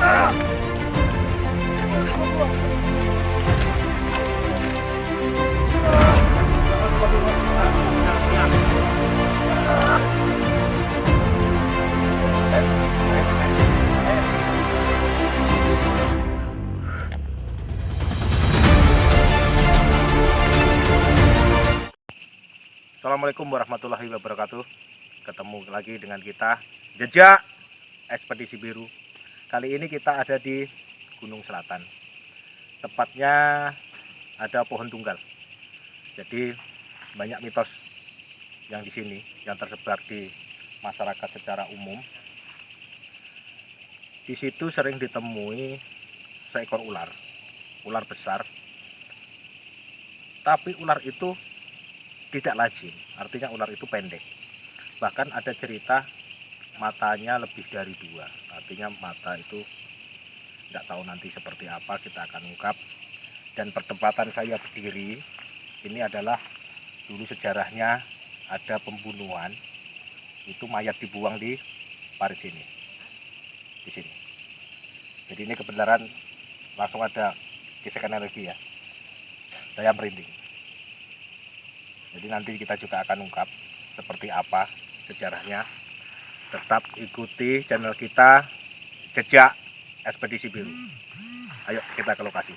Assalamualaikum warahmatullahi wabarakatuh. Ketemu lagi dengan kita Jejak Ekspedisi Biru. Kali ini kita ada di Gunung Selatan. Tepatnya ada pohon tunggal. Jadi banyak mitos yang di sini yang tersebar di masyarakat secara umum. Di situ sering ditemui seekor ular besar. Tapi ular itu tidak lazim, artinya ular itu pendek. Bahkan ada cerita matanya lebih dari 2, artinya mata itu tidak tahu nanti seperti apa, kita akan ungkap. Dan pertempatan saya berdiri ini adalah dulu sejarahnya ada pembunuhan, itu mayat dibuang di parit sini, di sini. Jadi ini kebenaran, langsung ada gesekan energi ya, saya merinding. Jadi nanti kita juga akan ungkap seperti apa sejarahnya. Tetap ikuti channel kita Jejak Ekspedisi Biru. Ayo kita ke lokasi.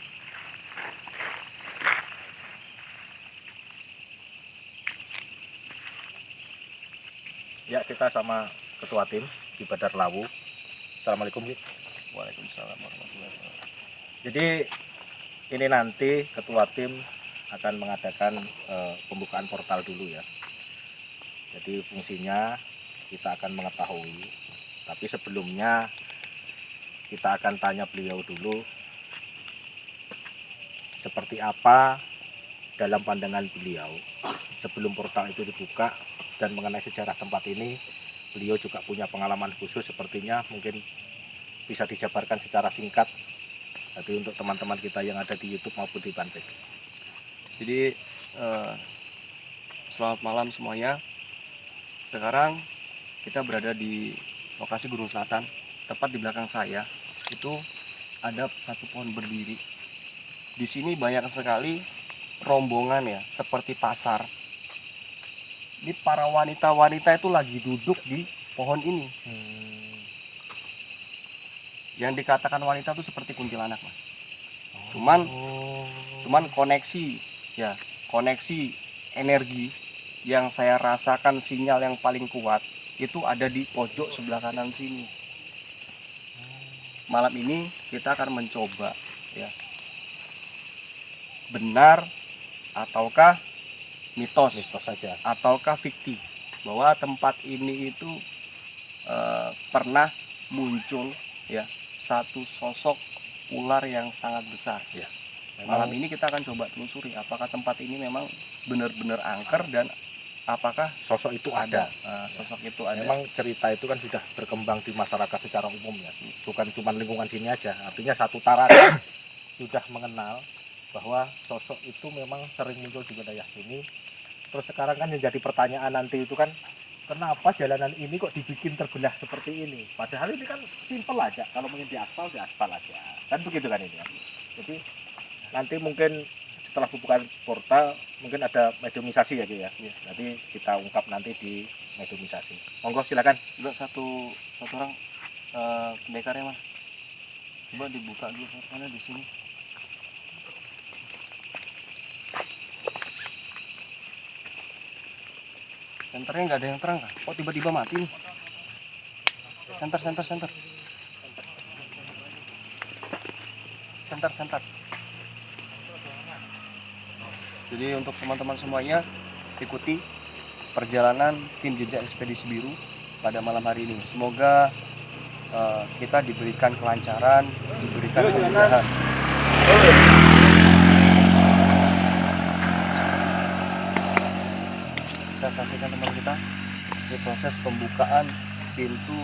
Ya, kita sama ketua tim di Badar Lawu. Assalamualaikum. Waalaikumsalam warahmatullahi wabarakatuh. Jadi ini nanti ketua tim akan mengadakan pembukaan portal dulu ya. Jadi fungsinya kita akan mengetahui, tapi sebelumnya kita akan tanya beliau dulu seperti apa dalam pandangan beliau sebelum portal itu dibuka, dan mengenai sejarah tempat ini beliau juga punya pengalaman khusus. Sepertinya mungkin bisa dijabarkan secara singkat. Jadi untuk teman-teman kita yang ada di YouTube maupun di fanpage. Jadi selamat malam semuanya. Sekarang kita berada di lokasi Gunung Selatan. Tepat di belakang saya itu ada satu pohon berdiri. Di sini banyak sekali rombongan ya, seperti pasar. Ini para wanita-wanita itu lagi duduk di pohon ini. Yang dikatakan wanita itu seperti kuntilanak, Mas. Cuman koneksi ya, koneksi energi yang saya rasakan, sinyal yang paling kuat itu ada di pojok sebelah kanan sini. Malam ini kita akan mencoba ya, benar ataukah mitos saja, ataukah fiktif bahwa tempat ini itu pernah muncul ya satu sosok ular yang sangat besar ya. Malam ini kita akan coba telusuri apakah tempat ini memang benar-benar angker dan apakah sosok itu ada. Sosok itu ada. Memang cerita itu kan sudah berkembang di masyarakat secara umum ya, bukan cuma lingkungan sini aja. Artinya satu tarakan sudah mengenal bahwa sosok itu memang sering muncul di wilayah sini. Terus sekarang kan yang jadi pertanyaan nanti itu kan, kenapa jalanan ini kok dibikin terbelah seperti ini? Padahal ini kan simpel aja, kalau ingin diaspal aja. Kan begitu kan ini. Jadi nanti mungkin setelah pembukaan portal mungkin ada mediumisasi ya Ki ya. Nanti kita ungkap nanti di mediumisasi. Monggo silakan. Dulu satu orang pendekarnya Mas. Coba dibuka dulu portalnya di sini. Senternya nggak ada yang terang kah? Kok tiba-tiba mati nih? Senter. Jadi untuk teman-teman semuanya, ikuti perjalanan tim Jejak Ekspedisi Biru pada malam hari ini. Semoga kita diberikan kelancaran, diberikan kemudahan. Kita saksikan teman kita di proses pembukaan pintu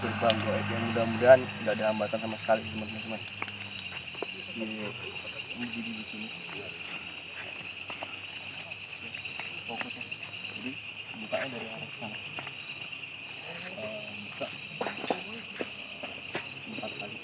gerbang goib, yang mudah-mudahan nggak ada hambatan sama sekali teman-teman. Ini di sini. Fokus ya. Jadi bukanya dari arah sana. Buka 4 kali.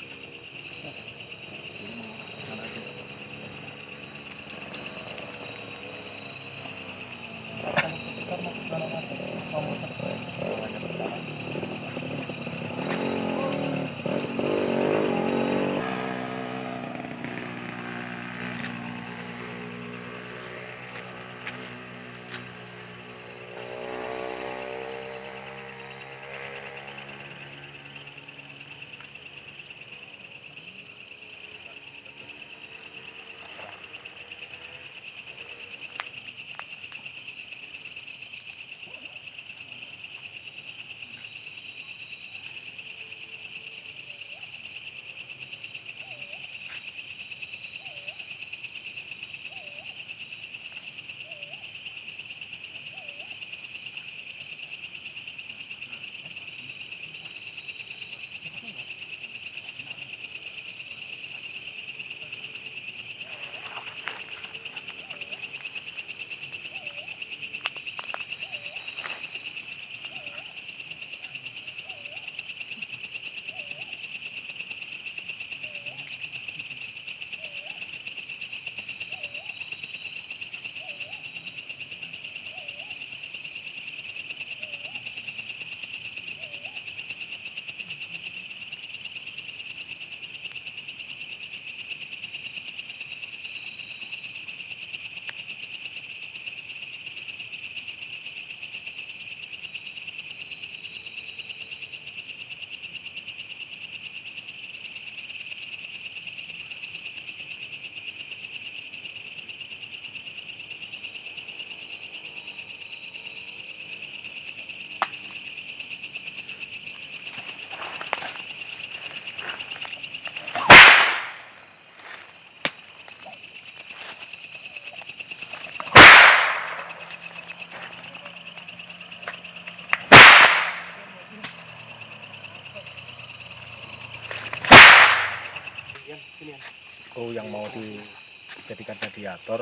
posko yang mau dijadikan radiator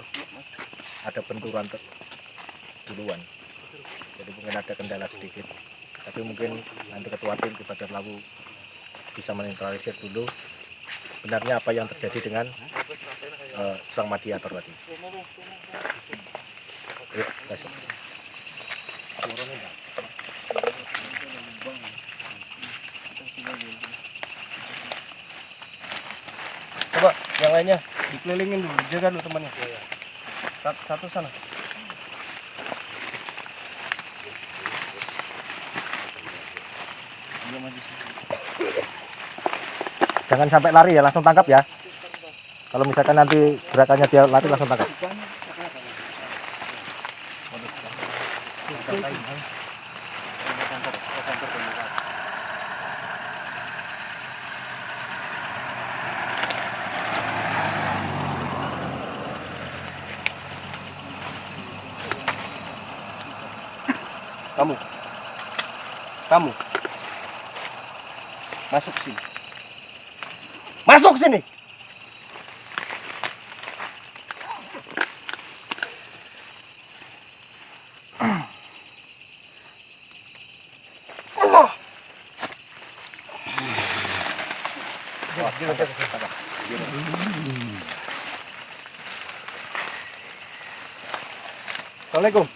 ada benturan duluan, jadi mungkin ada kendala sedikit, tapi mungkin nanti ketua tim Badan Lawu bisa menetralisir dulu benarnya apa yang terjadi dengan sang radiator tadi. Yuk, kasih. Coba yang lainnya dikelilingin dulu, jaga dulu temannya. Satu sana. Jangan sampai lari ya, langsung tangkap ya. Kalau misalkan nanti gerakannya dia lari, langsung tangkap. Kamu masuk sini. Masuk sini. Allah. Assalamualaikum.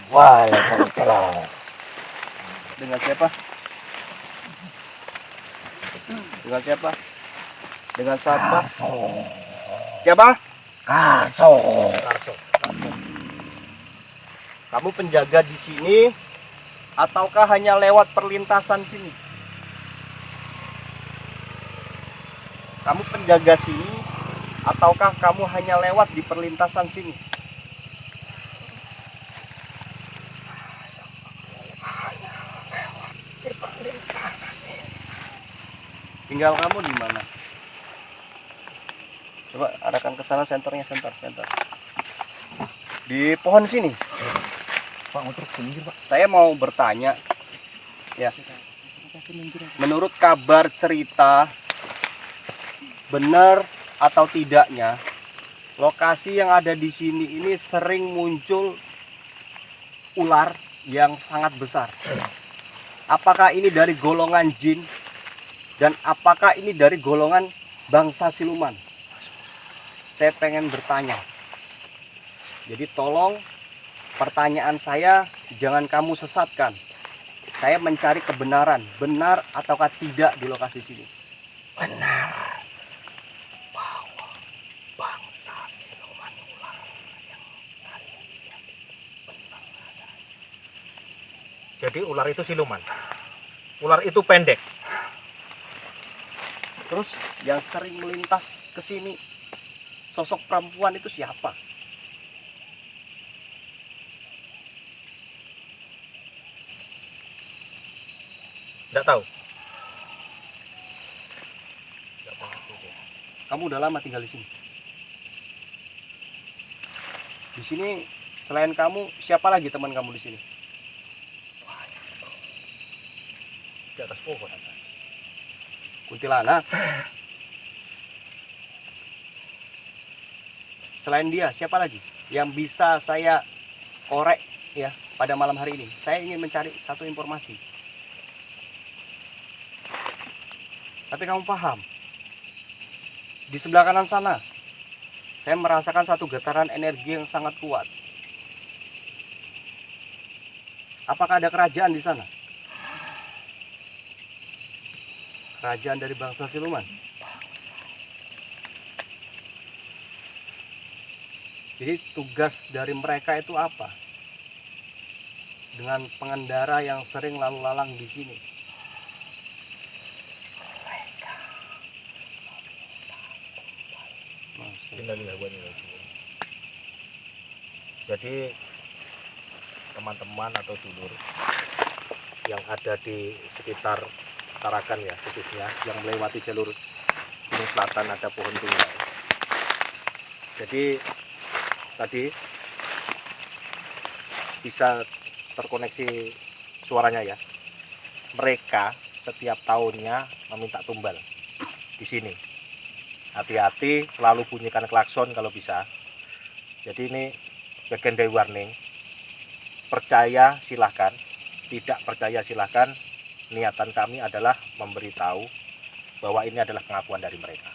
Waalaikumsalam. Dengan siapa? Dengan siapa? Dengan siapa? Siapa? Karso. Kamu penjaga di sini ataukah hanya lewat perlintasan sini? Kamu penjaga sini ataukah kamu hanya lewat di perlintasan sini? Tinggal kamu di mana? Coba arahkan ke sana senternya, senter. Di pohon sini. Pak, motor pinggir, Pak. Saya mau bertanya, ya. Menurut kabar cerita, benar atau tidaknya, lokasi yang ada di sini ini sering muncul ular yang sangat besar. Apakah ini dari golongan jin dan apakah ini dari golongan bangsa siluman? Saya pengen bertanya. Jadi tolong pertanyaan saya jangan kamu sesatkan. Saya mencari kebenaran, benar ataukah tidak di lokasi sini. Benar bahwa bangsa siluman ular yang kalian lihat benar ada. Jadi ular itu siluman. Ular itu pendek. Terus yang sering melintas ke sini sosok perempuan itu siapa? Tidak tahu. Kamu udah lama tinggal di sini. Di sini selain kamu siapa lagi teman kamu di sini? Di atas pohon. Kuntilanak. Selain dia siapa lagi yang bisa saya korek ya pada malam hari ini? Saya ingin mencari satu informasi. Tapi kamu paham, di sebelah kanan sana saya merasakan satu getaran energi yang sangat kuat. Apakah ada kerajaan di sana? Kerajaan dari bangsa siluman. Jadi tugas dari mereka itu apa? Dengan pengendara yang sering lalu lalang di sini. Jadi teman-teman atau dulur yang ada di sekitar Tarakan ya, khususnya yang melewati jalur Gunung Selatan ada pohon tunggal. Jadi tadi bisa terkoneksi suaranya ya. Mereka setiap tahunnya meminta tumbal di sini. hati-hati, selalu bunyikan klakson kalau bisa. Jadi ini bagian dari warning. Percaya silahkan, tidak percaya silahkan. Niatan kami adalah memberitahu bahwa ini adalah pengakuan dari mereka.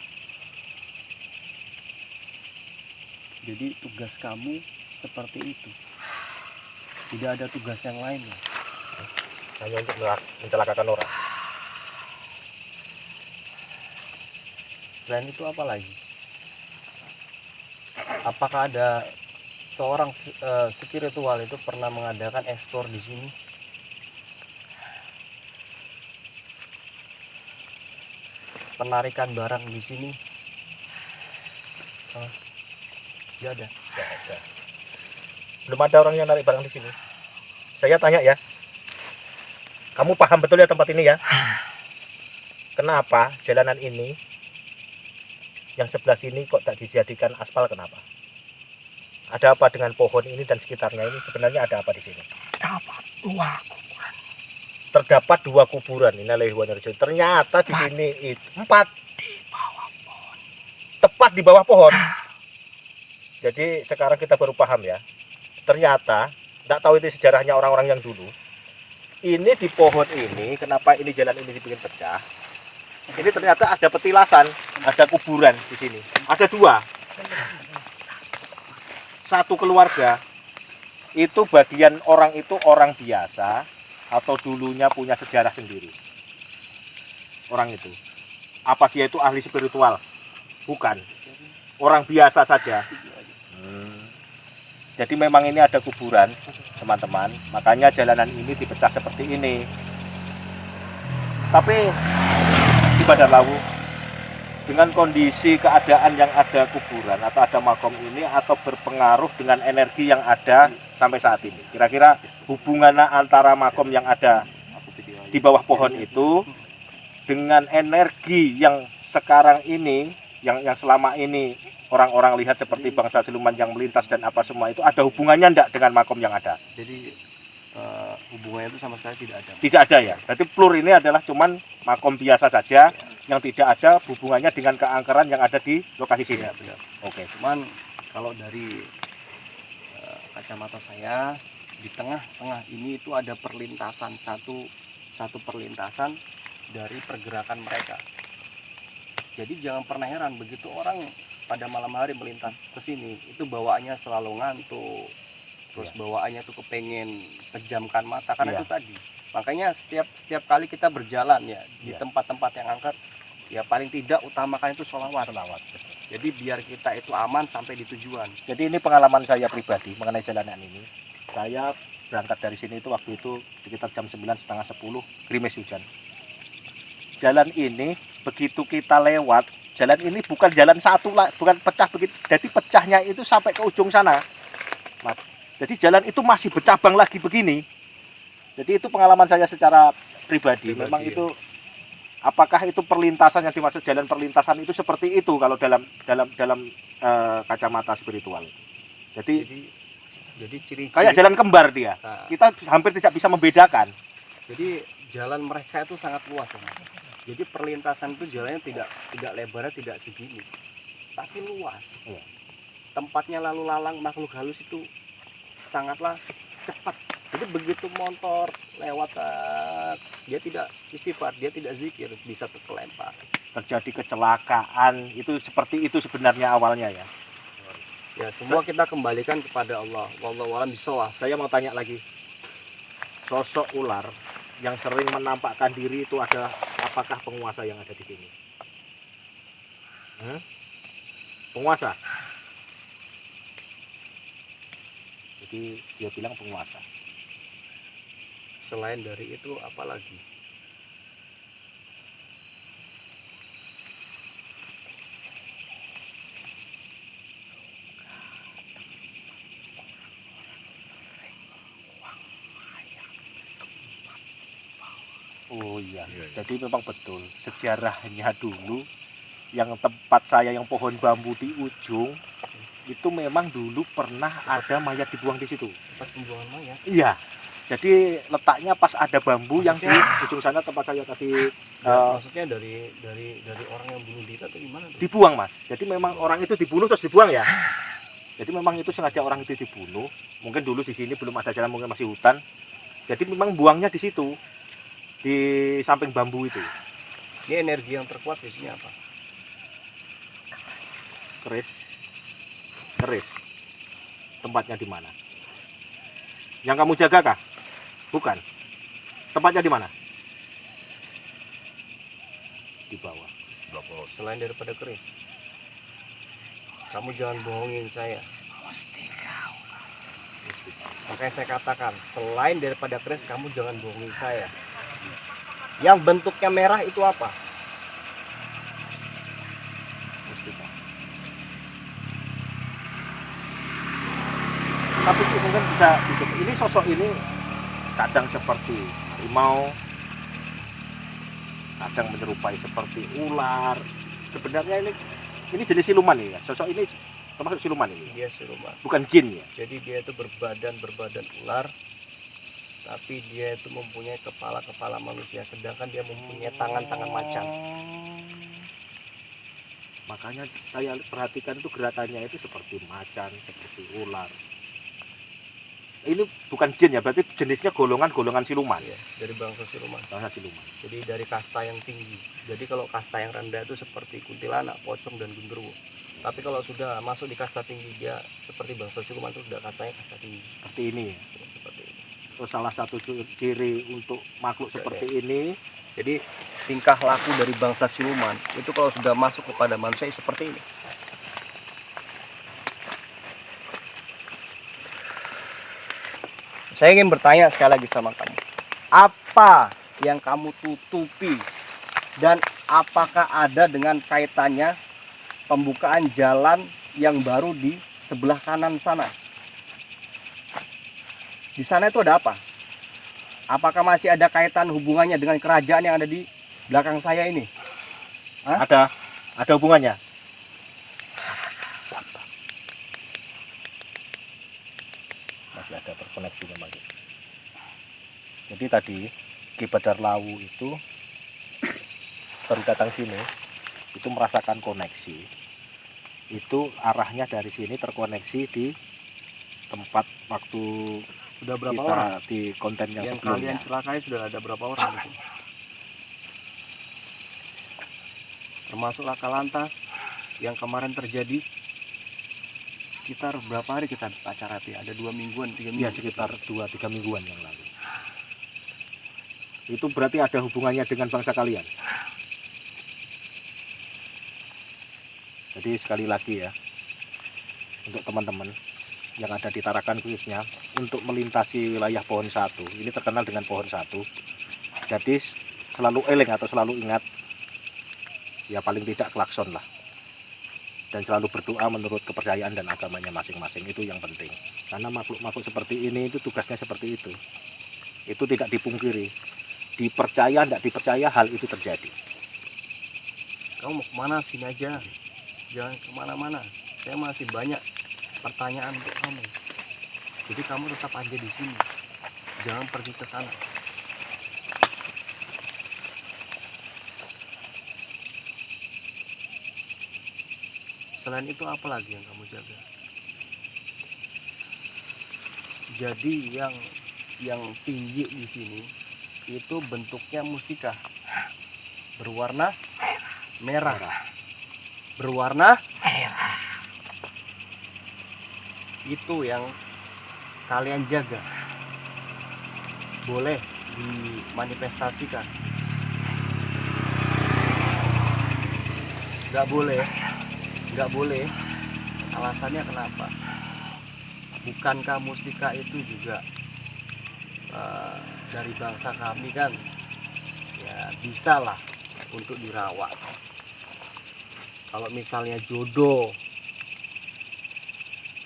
Jadi tugas kamu seperti itu. Tidak ada tugas yang lain ya? Hanya untuk mencelakakan orang. Selain itu apa lagi? Apakah ada seorang spiritual itu pernah mengadakan eksplor di sini? Penarikan barang di sini? Tidak ada. Tidak ada. Belum ada orang yang narik barang di sini. Saya tanya ya, kamu paham betul ya tempat ini ya? Kenapa jalanan ini yang sebelah sini kok tak dijadikan aspal, kenapa? Ada apa dengan pohon ini dan sekitarnya ini? Sebenarnya ada apa di sini? Dapat 2 kuburan Terdapat 2 kuburan. Innalillahi wa inna ilaihi raji'un. Ternyata di sini itu 4 di bawah pohon. tepat di bawah pohon. Jadi sekarang kita baru paham ya. Ternyata tidak tahu itu sejarahnya orang-orang yang dulu. Ini di pohon ini, kenapa ini jalan ini dibikin pecah? Ini ternyata ada petilasan, ada kuburan di sini. Ada 2. Satu keluarga itu bagian orang itu orang biasa atau dulunya punya sejarah sendiri. Orang itu. Apa dia itu ahli spiritual? Bukan. Orang biasa saja. Jadi memang ini ada kuburan, teman-teman. Makanya jalanan ini dipecah seperti ini. Tapi di Bandar Lawu, dengan kondisi keadaan yang ada kuburan atau ada makom ini, atau berpengaruh dengan energi yang ada sampai saat ini, kira-kira hubungan antara makom yang ada di bawah pohon itu dengan energi yang sekarang ini, yang selama ini orang-orang lihat seperti bangsa siluman yang melintas dan apa semua itu, ada hubungannya enggak dengan makom yang ada? Jadi hubungannya itu sama sekali tidak ada. Tidak ada ya. Berarti Plur ini adalah cuman makom biasa saja yang tidak ada hubungannya dengan keangkeran yang ada di lokasi sini. Ya, benar. Oke. Cuman kalau dari kacamata saya, di tengah-tengah ini itu ada perlintasan, satu perlintasan dari pergerakan mereka. Jadi jangan pernah heran begitu orang pada malam hari melintas ke sini, itu bawaannya selalu ngantuk, terus bawaannya tuh kepengen pejamkan mata karena itu tadi. Makanya setiap kali kita berjalan ya di tempat-tempat yang angker, ya paling tidak utamakan itu sholawat. Jadi biar kita itu aman sampai di tujuan. Jadi ini pengalaman saya pribadi mengenai jalanan ini. Saya berangkat dari sini itu waktu itu sekitar jam 9, setengah 10, gerimis hujan. Jalan ini begitu kita lewat, jalan ini bukan jalan satu lah, bukan pecah begitu. Jadi pecahnya itu sampai ke ujung sana, Mas. Jadi jalan itu masih bercabang lagi begini. Jadi itu pengalaman saya secara pribadi. Memang itu, apakah itu perlintasan yang dimaksud jalan perlintasan itu seperti itu kalau dalam kacamata spiritual. Jadi ciri-ciri kayak jalan kembar dia. Kita hampir tidak bisa membedakan. Jadi jalan mereka itu sangat luas ya. Jadi perlintasan itu jalannya tidak lebarnya tidak segini, tapi luas. Tempatnya lalu lalang makhluk halus itu sangatlah cepat. Jadi begitu motor lewat, dia tidak istighfar, dia tidak zikir, bisa terlempar. Terjadi kecelakaan itu seperti itu sebenarnya awalnya ya. Ya semua kita kembalikan kepada Allah. Wallahu a'lam bishawab. Saya mau tanya lagi, sosok ular yang sering menampakkan diri itu ada, apakah penguasa yang ada di sini? Penguasa. Jadi dia bilang penguasa. Selain dari itu apa lagi? Oh iya, jadi memang betul sejarahnya dulu yang tempat saya yang pohon bambu di ujung itu memang dulu pernah ada mayat dibuang di situ. Tempat pembuangan mayat. Iya. Jadi letaknya pas ada bambu yang di ujung sana tempat saya tadi Maksudnya dari orang yang bunuh Dita itu gimana tuh? dibuang, Mas. Jadi memang orang itu dibunuh terus dibuang ya. Jadi memang itu sengaja orang itu dibunuh. Mungkin dulu di sini belum ada jalan, mungkin masih hutan. Jadi memang buangnya di situ, di samping bambu itu. Ini energi yang terkuat di sini apa? Keris, keris. Tempatnya di mana? Yang kamu jaga kah? Bukan. Tempatnya di mana? Di bawah. Selain daripada keris, kamu jangan bohongin saya. Makanya saya katakan, selain daripada keris, kamu jangan bohongin saya. Yang bentuknya merah itu apa? Mustika. Tapi sih mungkin bisa ini sosok ini kadang seperti harimau, kadang menyerupai seperti ular. Sebenarnya ini jenis siluman ya. Sosok ini termasuk siluman ini. Dia siluman. Bukan jin ya. Jadi dia itu berbadan ular, tapi dia itu mempunyai kepala manusia, sedangkan dia mempunyai tangan macan. Makanya saya perhatikan itu gerakannya itu seperti macan, seperti ular. Ini bukan jin ya, berarti jenisnya golongan siluman. Ya, dari bangsa siluman. Bangsa siluman. Jadi dari kasta yang tinggi. Jadi kalau kasta yang rendah itu seperti kuntilanak, pocong dan genderuwo. Tapi kalau sudah masuk di kasta tinggi, dia seperti bangsa siluman, itu sudah kastanya kasta tinggi. Seperti ini ya. Seperti ini. Terus salah satu ciri untuk makhluk seperti ini, Jadi tingkah laku dari bangsa siluman itu kalau sudah masuk kepada manusia seperti ini. Saya ingin bertanya sekali lagi sama kamu. Apa yang kamu tutupi dan apakah ada dengan kaitannya pembukaan jalan yang baru di sebelah kanan sana? Di sana itu ada apa? Apakah masih ada kaitan hubungannya dengan kerajaan yang ada di belakang saya ini? Hah? ada hubungannya. Masih ada terkoneksi memang. Jadi tadi Ki Badar Lawu itu baru datang sini, itu merasakan koneksi. Itu arahnya dari sini terkoneksi di tempat waktu Sudah berapa kita orang? di konten yang Yang sebelumnya. kalian celakai sudah ada berapa orang di sini? Termasuk laka lantas yang kemarin terjadi. Sekitar berapa hari kita acara itu? Ada 2 mingguan, 3 Ya minggu. sekitar 2-3 mingguan yang lalu. Itu berarti ada hubungannya dengan bangsa kalian. Jadi sekali lagi ya, untuk teman-teman yang ada di Tarakan khususnya, untuk melintasi wilayah pohon satu, ini terkenal dengan pohon satu. Jadi selalu eleng atau selalu ingat, ya paling tidak klakson lah. Dan selalu berdoa menurut kepercayaan dan agamanya masing-masing, itu yang penting. Karena makhluk-makhluk seperti ini itu tugasnya seperti itu. Itu tidak dipungkiri. Dipercaya, tidak dipercaya, hal itu terjadi. Kamu mau kemana? Sini aja. Jangan kemana-mana. Saya masih banyak pertanyaan untuk kamu. Jadi kamu tetap aja di sini. Jangan pergi ke sana. Selain itu apa lagi yang kamu jaga? Jadi yang tinggi di sini itu bentuknya mustika, berwarna merah, berwarna itu yang kalian jaga. Boleh dimanifestasikan, nggak boleh. Alasannya kenapa? Bukankah mustika itu juga dari bangsa kami kan? Ya bisa lah untuk dirawat. Kalau misalnya jodoh,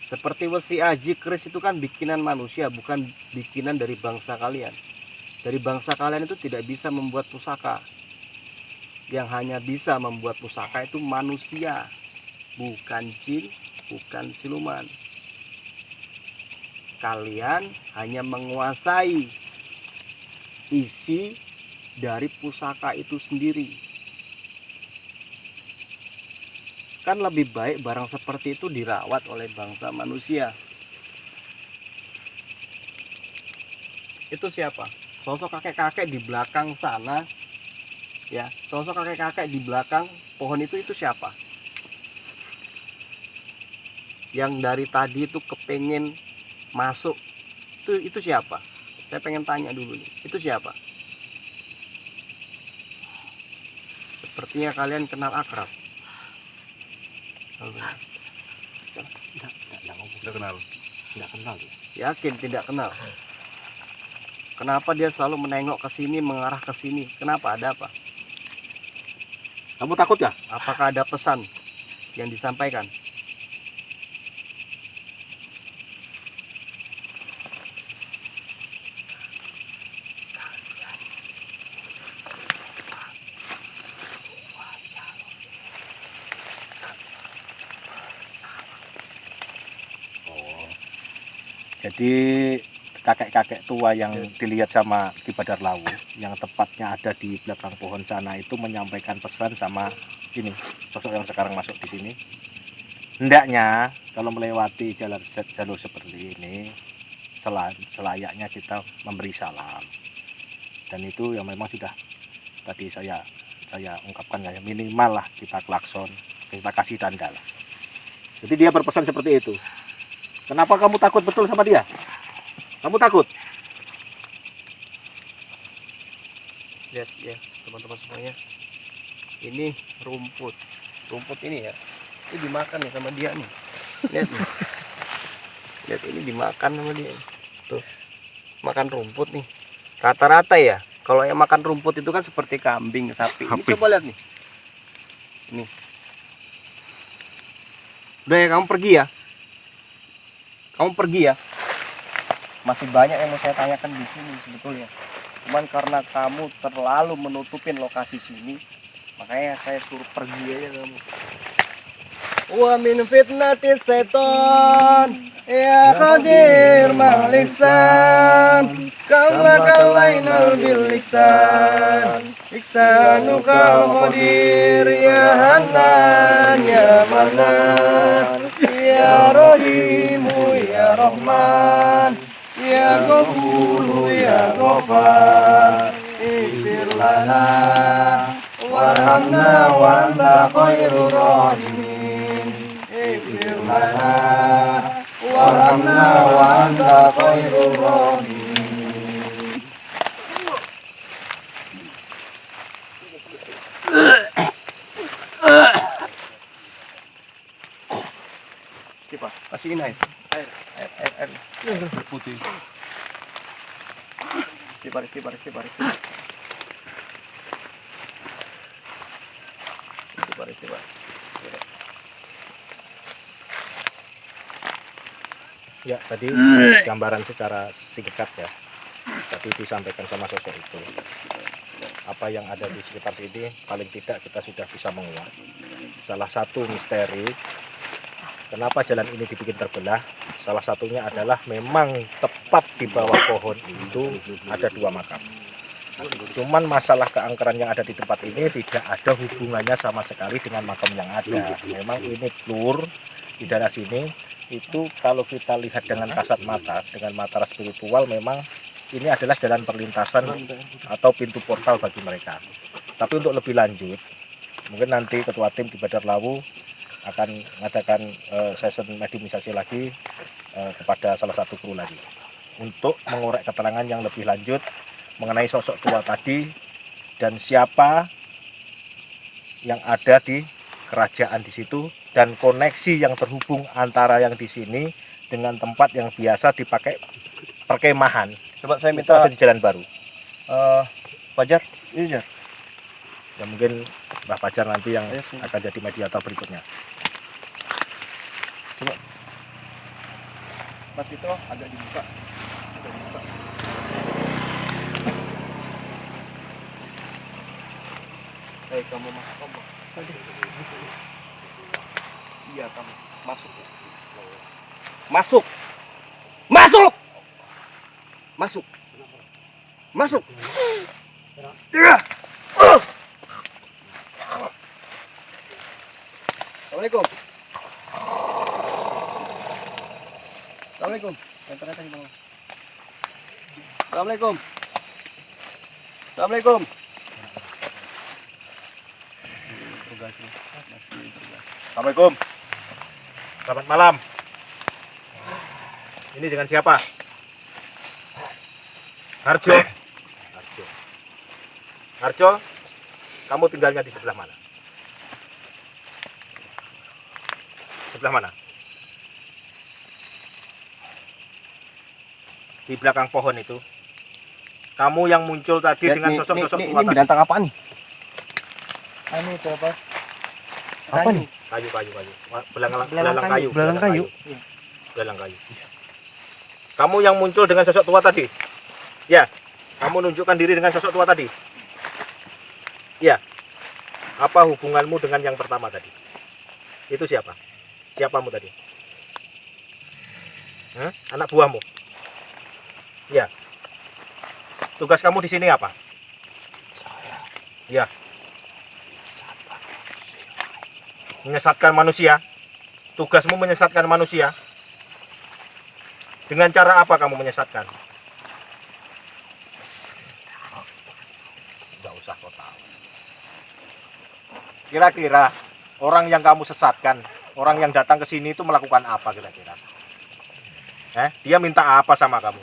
seperti Wesi Aji keris itu kan bikinan manusia, bukan bikinan dari bangsa kalian. Dari bangsa kalian itu tidak bisa membuat pusaka. Yang hanya bisa membuat pusaka itu manusia, bukan jin, bukan siluman. kalian hanya menguasai isi dari pusaka itu sendiri. Kan lebih baik barang seperti itu dirawat oleh bangsa manusia. Itu siapa? Sosok kakek-kakek di belakang sana, ya. Sosok kakek-kakek di belakang pohon itu siapa? Yang dari tadi itu kepengen masuk, itu siapa? Saya pengen tanya dulu nih, itu siapa? Sepertinya kalian kenal akrab. Tidak kenal. Tidak kenal. Yakin tidak kenal? Kenapa dia selalu menengok ke sini, mengarah ke sini? Kenapa? Ada apa? Kamu takut ya? Apakah ada pesan yang disampaikan? Jadi kakek-kakek tua yang dilihat sama Ki Badar Lawu, yang tepatnya ada di belakang pohon sana itu menyampaikan pesan sama ini sosok yang sekarang masuk di sini. Hendaknya kalau melewati jalur seperti ini, selayaknya kita memberi salam. Dan itu yang memang sudah tadi saya ungkapkan ya, minimal lah kita klakson, kita kasih tanda lah. Jadi dia berpesan seperti itu. Kenapa kamu takut betul sama dia? Kamu takut? Lihat ya teman-teman semuanya, ini rumput ini ya, ini dimakan ya sama dia nih. Lihat nih, lihat ini dimakan sama dia tuh, makan rumput nih. Rata-rata ya kalau yang makan rumput itu kan seperti kambing, sapi. Ini coba lihat nih, nih. Udah ya, kamu pergi ya, masih banyak yang mau saya tanyakan di sini sebetulnya. Cuman karena kamu terlalu menutupin lokasi sini, makanya saya suruh pergi aja kamu. Wa min fitnati seton ya qadir malisan kama kawainal bil liksan iksanuka qadir ya hanan ya manan ya rahimu ya rahman ya ghafuru ya ghafar ighfir lana warhamna wa anta khairur rahimin ighfir lana warhamna wa anta khairur rahimin. Coba kasihin air putih. Istighfar. Ya, tadi gambaran secara singkat ya. Tadi disampaikan sama sosok itu. Apa yang ada di sekitar sini paling tidak kita sudah bisa menguak. Salah satu misteri kenapa jalan ini dibikin terbelah, salah satunya adalah memang tepat di bawah pohon itu ada dua makam. Cuman masalah keangkeran yang ada di tempat ini tidak ada hubungannya sama sekali dengan makam yang ada. Memang ini klur di daerah sini itu kalau kita lihat dengan kasat mata, dengan mata spiritual, memang ini adalah jalan perlintasan atau pintu portal bagi mereka. Tapi untuk lebih lanjut, mungkin nanti ketua tim di Badar Lawu akan mengadakan session mediumisasi lagi kepada salah satu kru lagi untuk mengorek keterangan yang lebih lanjut mengenai sosok tua tadi dan siapa yang ada di kerajaan di situ dan koneksi yang terhubung antara yang di sini dengan tempat yang biasa dipakai perkemahan. Coba saya minta di Jalan Baru. Fajar, ini Jar. Ya mungkin Mbah Fajar nanti yang akan jadi mediator berikutnya. Coba. Mas itu agak dibuka. Hei kamu masuk. Iya kamu masuk. Masuk. Masuk. Masuk. Assalamualaikum. Assalamualaikum. Assalamualaikum. Assalamualaikum. Assalamualaikum. Selamat malam. Ini dengan siapa? Harjo. Harjo. Harjo, kamu tinggalnya di sebelah mana? Sebelah mana? Di belakang pohon itu. Kamu yang muncul tadi dengan sosok-sosok tua ini tadi. binatang apaan nih? Ini itu apa? Apa nih? Kayu. Belalang Belalang kayu. Belalang kayu. Belalang kayu. Kamu yang muncul dengan sosok tua tadi. Ya. Kamu nunjukkan diri dengan sosok tua tadi. Ya. Apa hubunganmu dengan yang pertama tadi? Itu siapa? Siapamu tadi? Hah? Anak buahmu? Ya. Tugas kamu di sini apa? Ya. Menyesatkan manusia. Tugasmu menyesatkan manusia. Dengan cara apa kamu menyesatkan? Tidak usah kau tahu. Kira-kira orang yang kamu sesatkan, orang yang datang ke sini itu melakukan apa kira-kira? Dia minta apa sama kamu?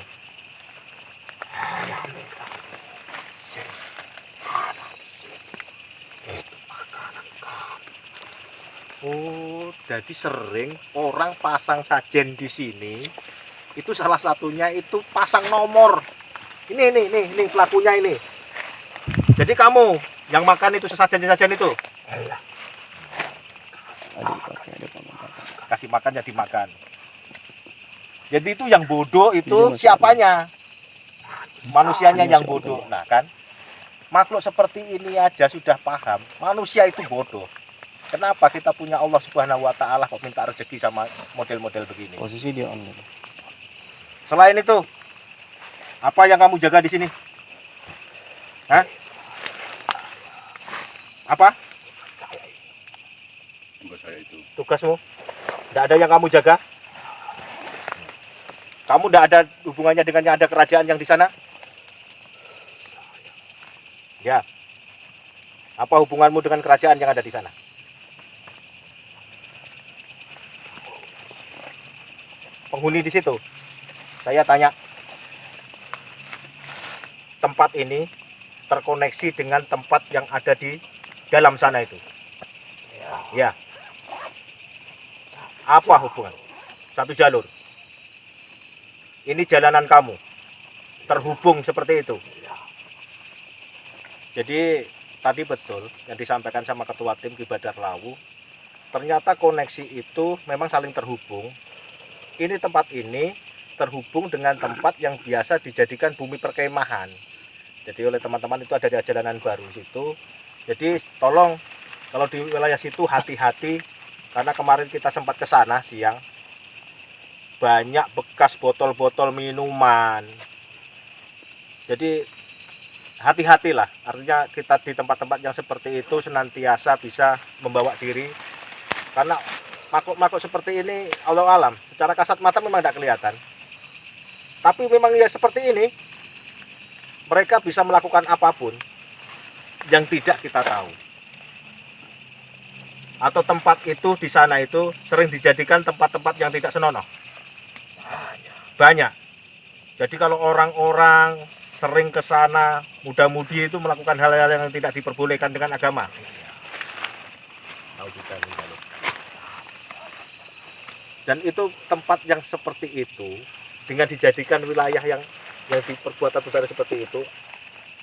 Oh, jadi sering orang pasang sajen di sini. Itu salah satunya itu pasang nomor. Ini pelakunya ini. Jadi kamu yang makan itu sesajen-sajen itu. Kasih makan ya dimakan. Jadi itu yang bodoh itu siapanya? Manusianya yang bodoh. Nah kan, makhluk seperti ini aja sudah paham. Manusia itu bodoh. Kenapa kita punya Allah Subhanahu wa Ta'ala kok minta rezeki sama model-model begini? Posisi dia on. Selain itu, apa yang kamu jaga di sini? Hah? Apa? Tugas saya itu. Tugasmu? Tidak ada yang kamu jaga? Kamu tidak ada hubungannya dengan yang ada kerajaan yang di sana? Ya. Apa hubunganmu dengan kerajaan yang ada di sana? Penghuni di situ. Saya tanya, tempat ini terkoneksi dengan tempat yang ada di dalam sana itu. Ya. Apa hubungan? Satu jalur. Ini jalanan kamu. Terhubung seperti itu. Jadi tadi betul yang disampaikan sama ketua tim Ki Badar Lawu. Ternyata koneksi itu memang saling terhubung. Ini tempat ini terhubung dengan tempat yang biasa dijadikan bumi perkemahan. Jadi oleh teman-teman itu ada jalanan baru situ. Jadi tolong kalau di wilayah situ hati-hati karena kemarin kita sempat ke sana siang. Banyak bekas botol-botol minuman. Jadi hati-hatilah. Artinya kita di tempat-tempat yang seperti itu senantiasa bisa membawa diri karena makhluk-makhluk seperti ini Allah alam secara kasat mata memang tidak kelihatan, tapi memang ya seperti ini mereka bisa melakukan apapun yang tidak kita tahu. Atau tempat itu di sana itu sering dijadikan tempat-tempat yang tidak senonoh banyak. Jadi kalau orang-orang sering ke sana muda-mudi itu melakukan hal-hal yang tidak diperbolehkan dengan agama. Tahu juga nih. Dan itu tempat yang seperti itu dengan dijadikan wilayah yang diperbuat atau seperti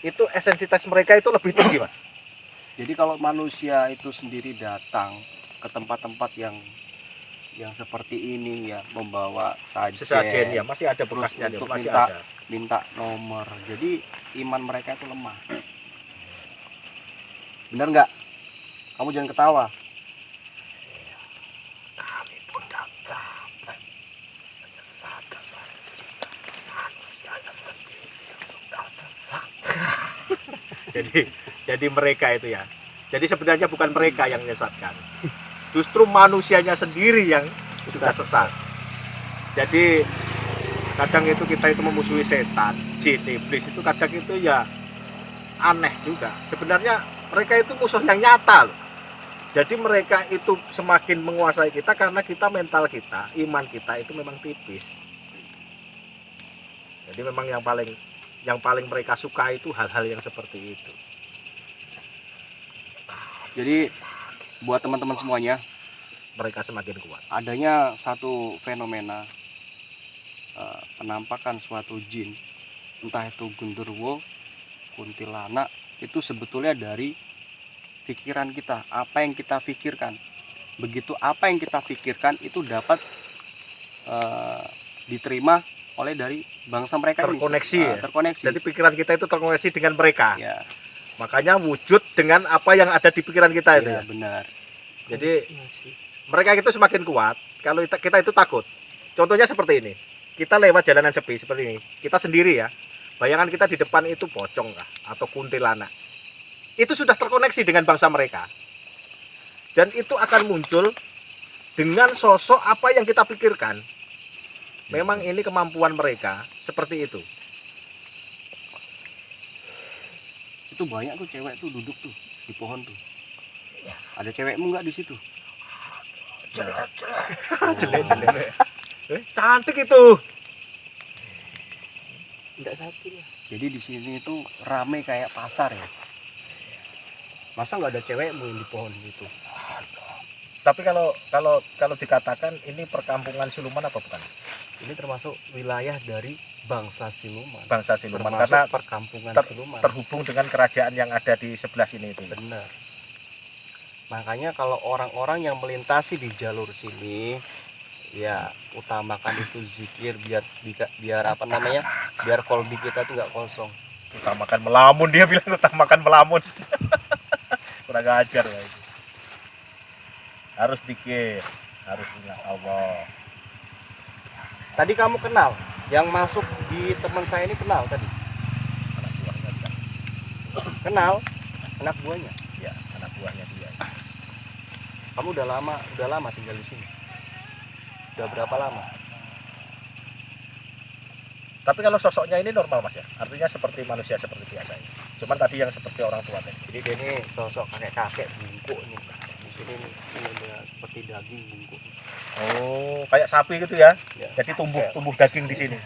itu esensitas mereka itu lebih tinggi, Mas. Jadi kalau manusia itu sendiri datang ke tempat-tempat yang seperti ini ya, membawa Sesajen ya masih ada bekasnya, untuk masih minta ada. minta nomor. Jadi iman mereka itu lemah. Benar nggak? Kamu jangan ketawa. Kami pun tak sampai menyesatkan manusia yang jadi mereka itu ya. Jadi sebenarnya bukan mereka yang menyesatkan. Justru manusianya sendiri yang sudah sesat. Jadi kadang itu kita itu memusuhi setan, jin, iblis itu kadang itu ya aneh juga. Sebenarnya mereka itu musuh yang nyata loh. Jadi mereka itu semakin menguasai kita karena kita mental kita, iman kita itu memang tipis. Jadi memang yang paling mereka suka itu hal-hal yang seperti itu. Jadi buat teman-teman semuanya, Mereka semakin kuat. adanya satu fenomena penampakan suatu jin, entah itu genderuwo, kuntilanak, itu sebetulnya dari pikiran kita, apa yang kita pikirkan. Begitu apa yang kita pikirkan itu dapat diterima oleh dari bangsa mereka Terkoneksi ini. ya? Terkoneksi. Jadi pikiran kita itu terkoneksi dengan mereka. Ya, Makanya wujud dengan apa yang ada di pikiran kita itu ya ya. benar. Jadi mereka itu semakin kuat kalau kita itu takut. Contohnya seperti ini. Kita lewat jalanan sepi seperti ini. Kita sendiri ya. Bayangan kita di depan itu pocong kah atau kuntilanak. Itu sudah terkoneksi dengan bangsa mereka. Dan itu akan muncul dengan sosok apa yang kita pikirkan. Memang ini kemampuan mereka seperti itu. Itu banyak tuh cewek tuh duduk tuh di pohon tuh. Ada cewekmu nggak di situ? Jelek-jelek. Cantik itu. Enggak satu lah. Jadi di sini itu rame kayak pasar ya. Masa nggak ada cewekmu yang di pohon itu? Tapi kalau dikatakan ini perkampungan siluman apa bukan? Ini termasuk wilayah dari bangsa siluman. Bangsa siluman Termasuk karena perkampungan siluman. terhubung dengan kerajaan yang ada di sebelah sini itu. Benar. Makanya kalau orang-orang yang melintasi di jalur sini, ya utamakan itu zikir biar apa namanya? Biar kolbi kita tuh nggak kosong. Utamakan melamun, dia bilang utamakan melamun. Kurang ajar ya itu. Harus dikir, harus ingat Allah. Tadi kamu kenal yang masuk di teman saya ini, kenal tadi? Anak buahnya dia. Kenal anak buahnya. Ya, anak buahnya dia. Kamu udah lama tinggal di sini. Udah berapa lama? Tapi kalau sosoknya ini normal Mas ya. Artinya seperti manusia seperti biasa ya. Cuman tadi yang seperti orang tua tadi. Jadi dia ini sosok kakek-kakek bungkuk nih. Di sini nih, ini udah seperti daging bungkuk. Oh, kayak sapi gitu ya. Ya. Jadi tumbuh daging di sini.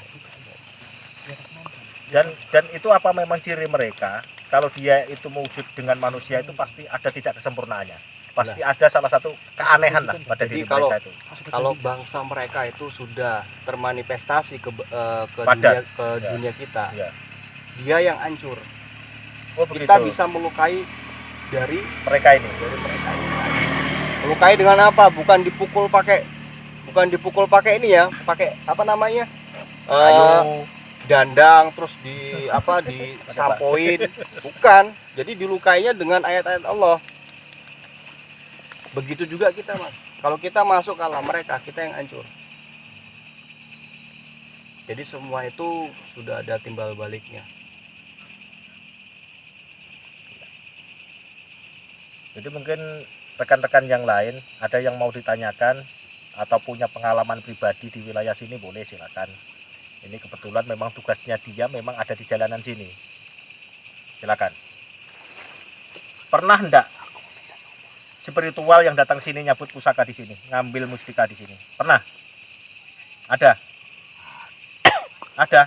Dan itu apa memang ciri mereka? Kalau dia itu mewujud dengan manusia itu pasti ada tidak kesempurnaannya. Pasti ada salah satu keanehan lah pada Jadi diri kalau mereka itu. kalau bangsa mereka itu sudah termanifestasi ke Padat. dunia kita, Ya. dia yang hancur. Oh, begitu. Kita bisa melukai dari Mereka ini. mereka. Melukai dengan apa? Bukan dipukul pakai ini ya, pakai apa namanya? Ayo. Dandang terus disampoin, bukan. Jadi dilukainya dengan ayat-ayat Allah. Begitu juga kita, Mas. Kalau kita masuk ke alam mereka, kita yang hancur. Jadi semua itu sudah ada timbal baliknya. Jadi mungkin rekan-rekan yang lain ada yang mau ditanyakan atau punya pengalaman pribadi di wilayah sini, boleh silakan. Ini kebetulan memang tugasnya dia memang ada di jalanan sini. Silakan. Pernah enggak spiritual yang datang sini nyabut pusaka di sini, ngambil mustika di sini? Pernah? Ada? Ada?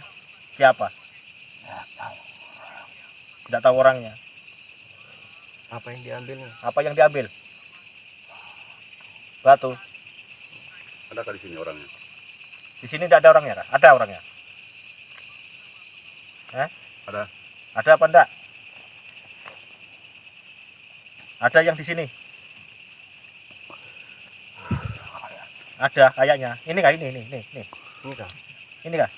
Siapa? Tidak tahu orangnya. Apa yang diambilnya? Apa yang diambil? Batu. Ada di sini orangnya? Di sini tidak ada orangnya, Kak? Ada orangnya? Ada. Ada apa enggak? Ada yang di sini? Ada kayaknya. Ini kah? Ini. Ini kan? Ini kah?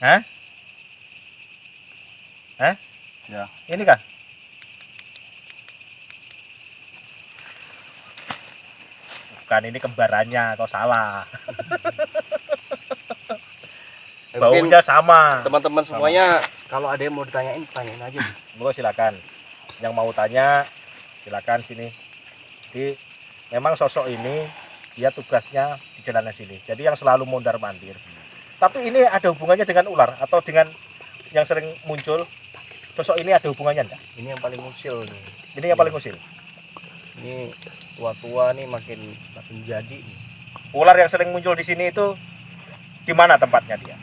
Hah? Hah? Ya. Ini kah? Bukan, ini kembarannya, kau salah. baunya sama. Teman-teman semuanya kalau ada yang mau ditanyain, tanyain aja. Monggo silakan. Yang mau tanya silakan sini. Jadi memang sosok ini dia tugasnya di jalanan sini. Jadi yang selalu mondar-mandir. Tapi ini ada hubungannya dengan ular atau dengan yang sering muncul? Sosok ini ada hubungannya enggak? Ini yang paling usil nih. Ini yang paling usil. Ini tua-tua nih makin jadi. Ular yang sering muncul di sini itu di mana tempatnya dia?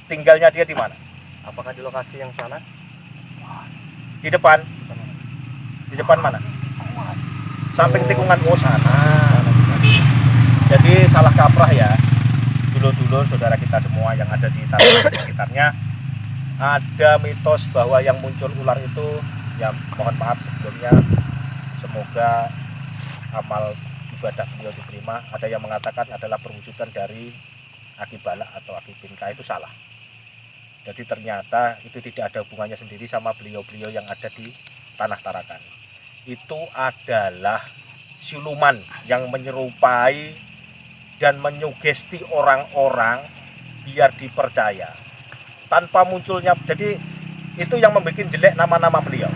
Tinggalnya dia di mana? Apakah di lokasi yang sana? Di depan. Di depan mana? Samping tikungan sana. Jadi salah kaprah ya. Dulur-dulur saudara kita semua yang ada di sekitarnya, ada mitos bahwa yang muncul ular itu, ya mohon maaf sebelumnya, semoga amal ibadah beliau diterima. Ada yang mengatakan adalah perwujudan dari Aki Balak atau Aki Pinka, itu salah. Jadi ternyata itu tidak ada hubungannya sendiri sama beliau-beliau yang ada di Tanah Tarakan. Itu adalah siluman yang menyerupai dan menyugesti orang-orang biar dipercaya. Tanpa munculnya, jadi itu yang membuat jelek nama-nama beliau.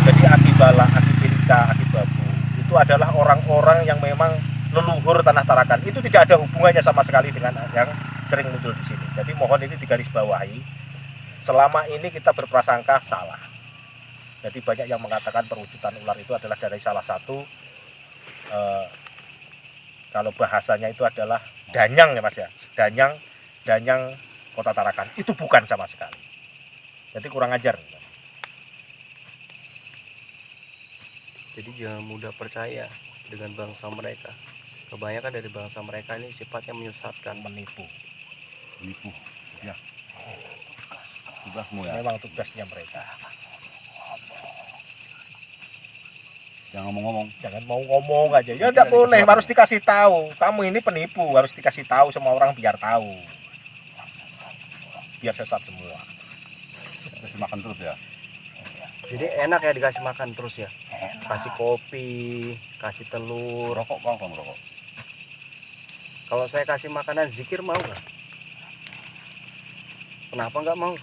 Jadi Aki Balak, Aki Pinka, Aki Babu, itu adalah orang-orang yang memang leluhur Tanah Tarakan. Itu tidak ada hubungannya sama sekali dengan yang sering muncul di sini. Jadi mohon ini digarisbawahi. Selama ini kita berprasangka salah. Jadi banyak yang mengatakan perwujudan ular itu adalah dari salah satu kalau bahasanya itu adalah danyang ya Mas ya. Danyang Kota Tarakan. Itu bukan sama sekali. Jadi kurang ajar. Jadi jangan mudah percaya dengan bangsa mereka. Kebanyakan dari bangsa mereka ini sifatnya menyesatkan, Menipu. Ya. Tugasmu ya. Memang tugasnya mereka. Jangan ngomong-ngomong. Jangan mau ngomong aja. Ya tidak boleh, harus dikasih tahu. Kamu ini penipu, harus dikasih tahu semua orang biar tahu. Biar sesat semua. Kasih makan terus ya. Jadi enak ya dikasih makan terus ya. Kasih kopi, kasih telur. Rokok kau rokok. Kalau saya kasih makanan zikir mau nggak? Kenapa nggak mau?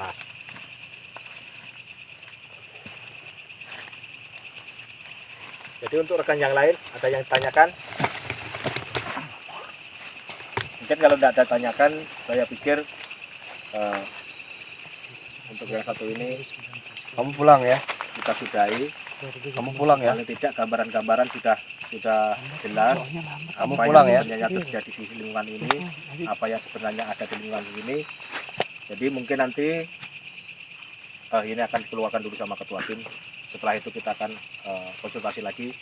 Nah, jadi untuk rekan yang lain ada yang ditanyakan? Mungkin kalau tidak ada tanyakan, saya pikir untuk yang satu ini Kamu pulang ya. kita sudahi. Kamu pulang ya. Paling tidak gambaran-gambaran sudah jelas. Kamu Apa pulang yang ya. sebenarnya terjadi di lingkungan ini, apa yang sebenarnya ada di lingkungan ini. Jadi mungkin nanti ini akan dikeluarkan dulu sama ketua tim. Setelah itu kita akan konsultasi lagi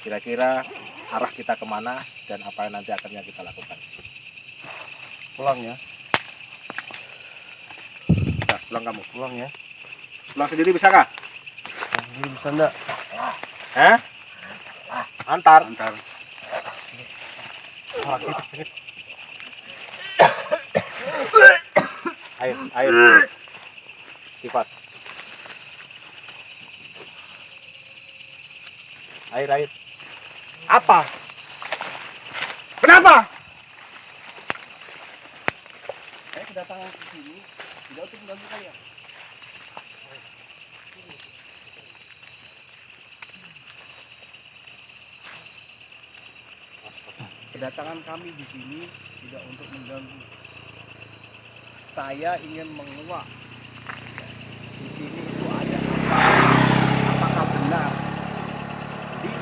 kira-kira arah kita kemana dan apa yang nanti akannya kita lakukan. Pulang ya. Nah, pulang kamu. Pulang ya. Pulang sendiri bisa kah? Ini bisa enggak? Hah? Antar. Antar. Air. Sifat. Air. Apa? Kenapa? Saya kedatangan ke sini tidak untuk mengganggu kalian. Kedatangan kami di sini tidak untuk mengganggu. Saya ingin menguak. Di sini itu ada apa? Apakah benar? Jadi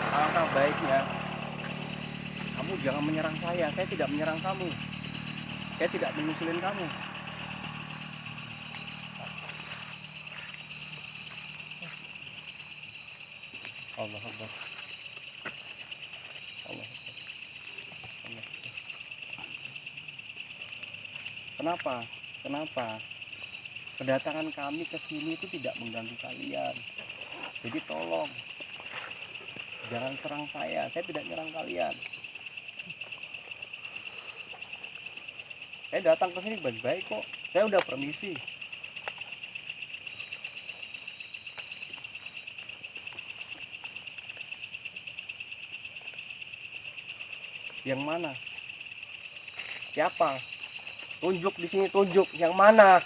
alangkah baiknya kamu jangan menyerang saya. Saya tidak menyerang kamu. Saya tidak menyusulin kamu. Allah Akbar. Allah Akbar. Allah Akbar. Kenapa? Kedatangan kami ke sini itu tidak mengganggu kalian. Jadi tolong jangan serang saya. Saya tidak nyerang kalian. Saya datang ke sini baik-baik kok. Saya udah permisi. Yang mana? Siapa? Tunjuk di sini, tunjuk yang mana?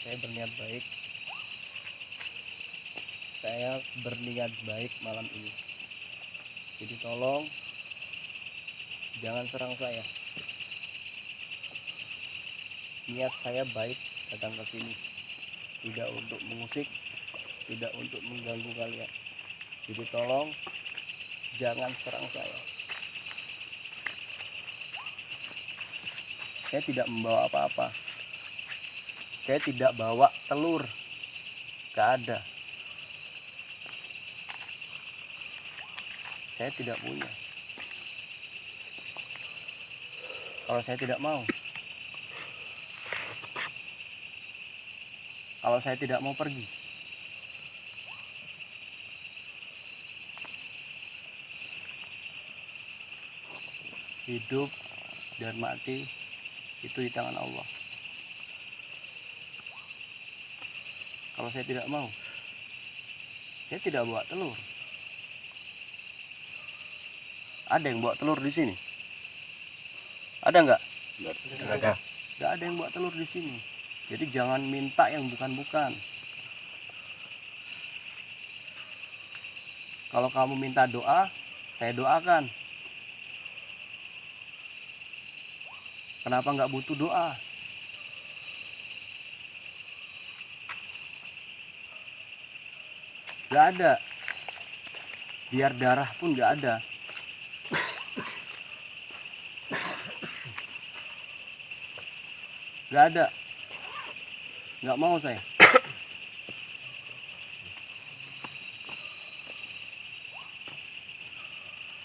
Saya berniat baik. Saya berniat baik malam ini. Jadi tolong jangan serang saya. Niat saya baik datang ke sini. Tidak untuk mengusik, tidak untuk mengganggu kalian. Jadi tolong jangan serang saya. Saya tidak membawa apa-apa. Saya tidak bawa telur. Gak ada. Saya tidak punya. Kalau saya tidak mau. Kalau saya tidak mau pergi. Hidup dan mati itu di tangan Allah. Kalau saya tidak mau, saya tidak bawa telur. Ada yang bawa telur di sini? Ada nggak? Nggak ada. Nggak ada yang bawa telur di sini. Jadi jangan minta yang bukan-bukan. Kalau kamu minta doa, saya doakan. Kenapa nggak butuh doa? Gak ada. Biar darah pun gak ada. Gak ada. Gak mau saya.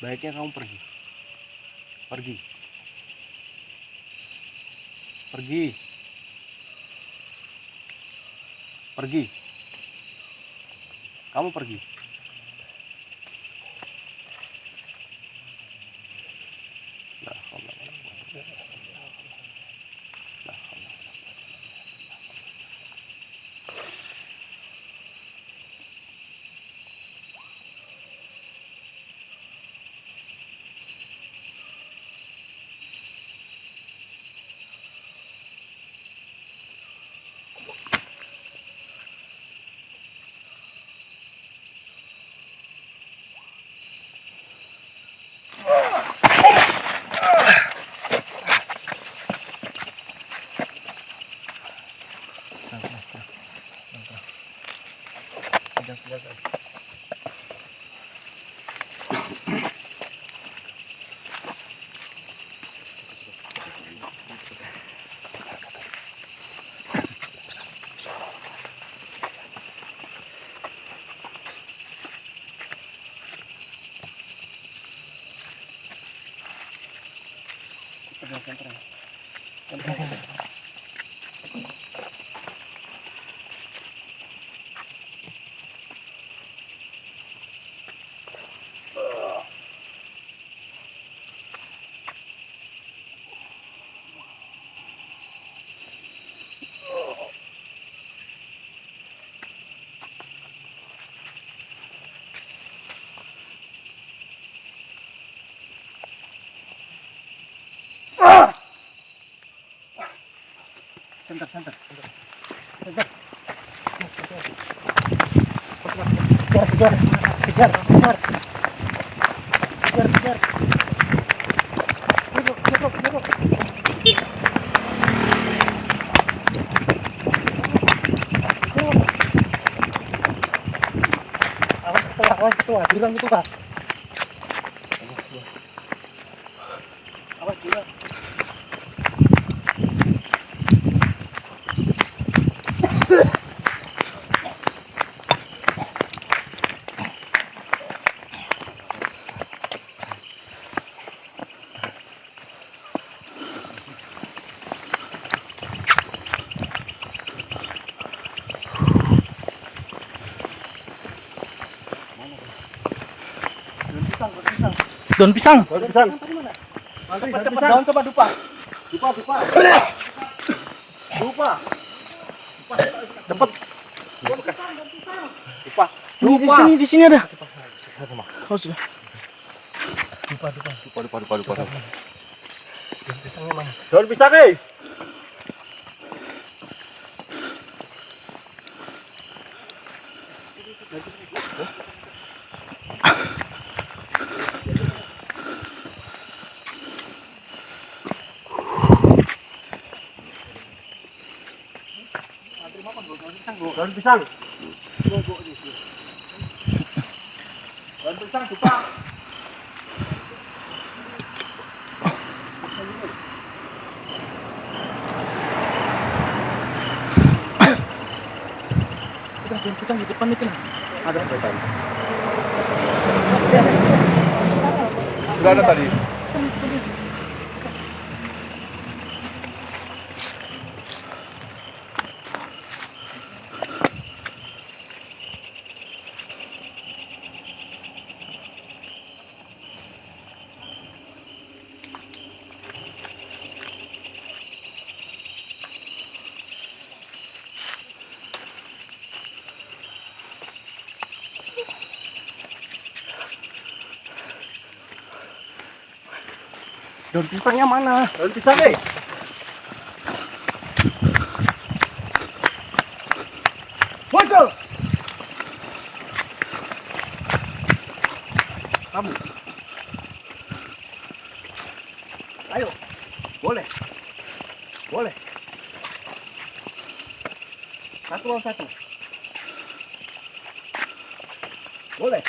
Baiknya kamu pergi. Pergi. Pergi. Pergi. Kamu pergi. La haula wala quwwata illa billah. La haula wala Santar. Kejar. bilang gitu Kak. Awas juga. Daun pisang. Cepet daun coba dupa. Dupa. Cepet. Di sini ada. Oh, sudah. Lupa. Daun pisang nih. Daun pisang. Daun pisang dupa. Daun pisang di depan itu. Ada berapa? Sudah ada tadi. Daun pisangnya mana? Daun pisang nih. Muncul. Kamu. Ayo. Boleh. Boleh. Satu lawan satu. Boleh.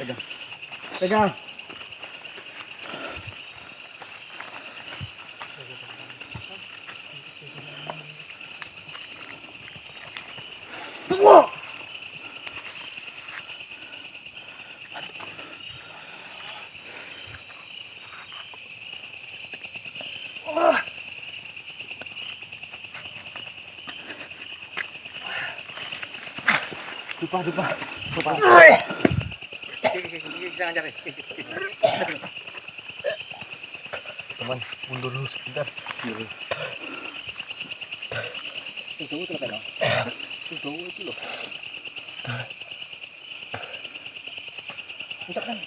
Pegang. Pegang. Wah. Dupa. Teman, mundur dulu sebentar. Itu kan? Itu loh. Puncak kan?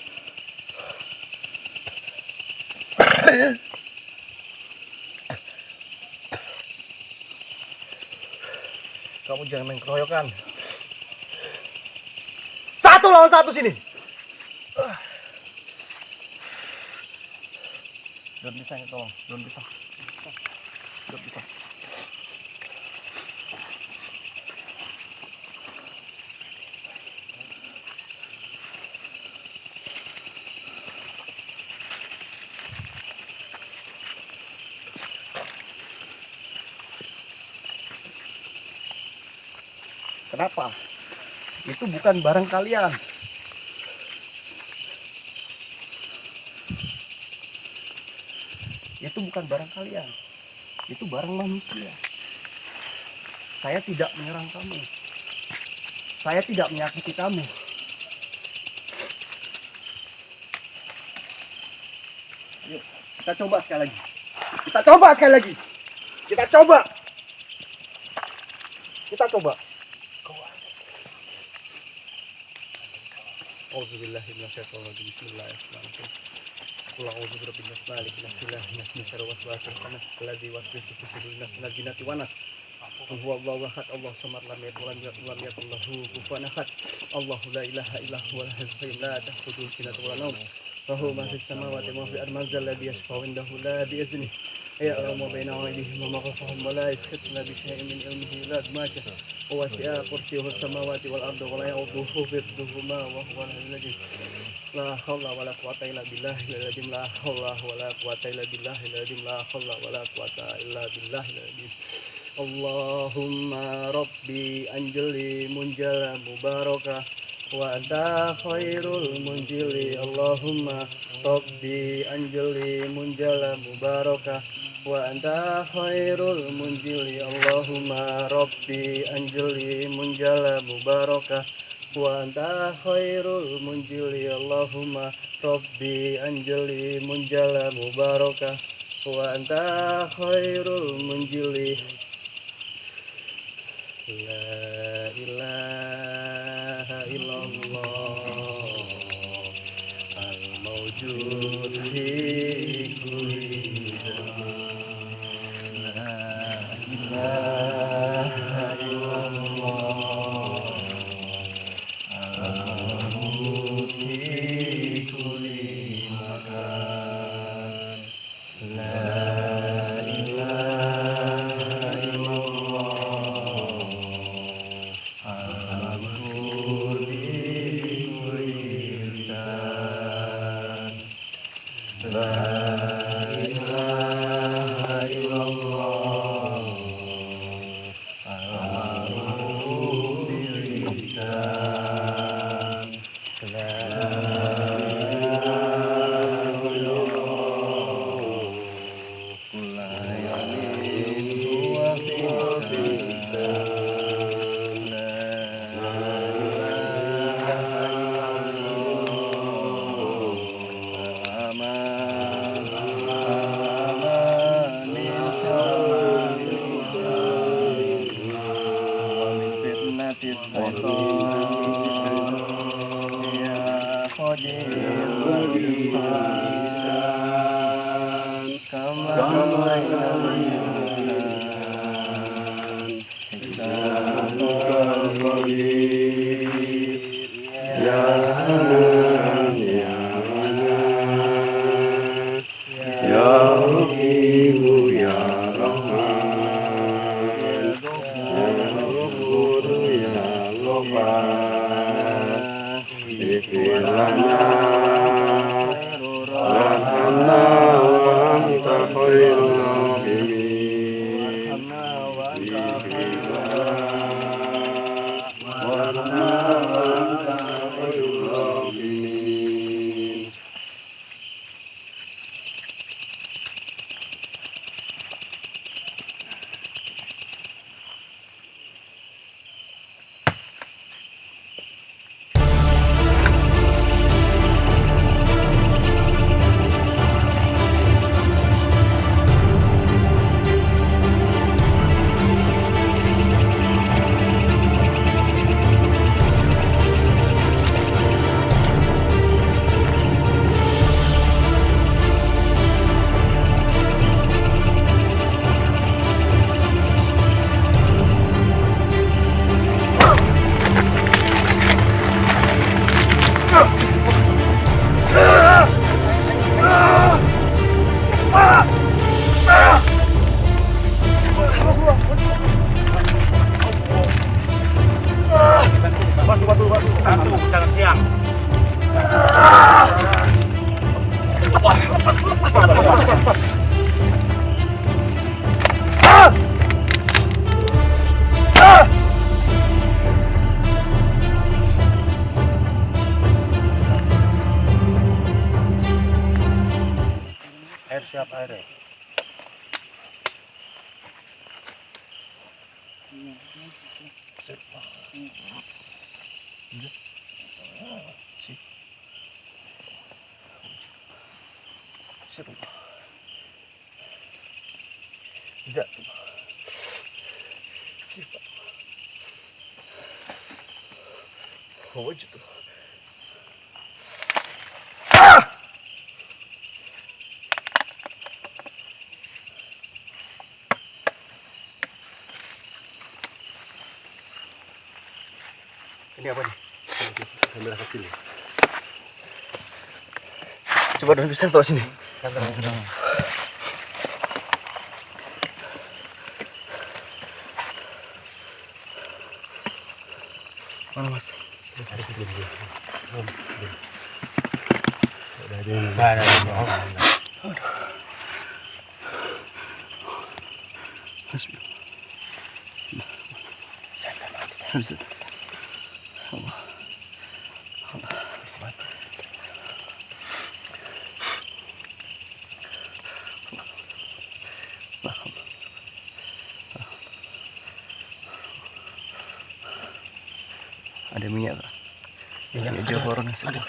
Kamu jangan main keroyokan. Satu lawan satu sini. Daun pisang itu, daun pisang. Kenapa? Itu bukan barang kalian. Itu bukan barang kalian. Itu barang manusia. Saya tidak menyerang kamu. Saya tidak menyakiti kamu. Yuk, kita coba sekali lagi. Kita coba. Auzubillahiminasyaitonirrajim. Bismillahirrahmanirrahim. Qul a'udzu birabbin nas, malikin nas, ilahin nas, min syarri waswasil khannas, alladzi yuwaswisu fi sudurin nas, minal jinnati wan nas. Qul huwallahu ahad, Allahu samad, lam yalid walam yulad walam yakul lahu kufuwan ahad. Allahu la ilaha illa huwal hayyul qayyum, la ta'khudhuhu sinatun wa la nawm. Lahu ma fis samawati wa ma fil ardi, man dzal ladzi yashfa'u 'indahu illa bi'iznihi. Ya'lamu ma baina aydihim wa ma khalfahum wa la yuhituna bi syai'in min ilmihi illa bima sha'a. ووسع كرسيه السماوات والأرض ولا يؤوده حفظهما وهو العلي لا حول ولا قوة إلا بالله العظيم لا حول ولا قوة إلا بالله العظيم لا حول ولا قوة إلا بالله العظيم اللهم ربي أنجلي منجلا مباركا وأنت خير المنجلي اللهم ربي أنجلي منجلا مباركا وأنت خير المنجلي اللهم ربي أنجلي منجلا مباركا وأنت خير المنجلي اللهم ربي أنجلي منجلا مباركا وأنت خير المنجلي لا إله إلا الله الموجود في كل زمان لا إله إلا الله الموجود في كل مكان لا Air siap air. Bisa. Oh, gitu. Ini apa nih? Kamera kecil. Coba dong bisa tahu sini. Mana mas? Ada minyak tak? Minyak Johor nasi. Ada.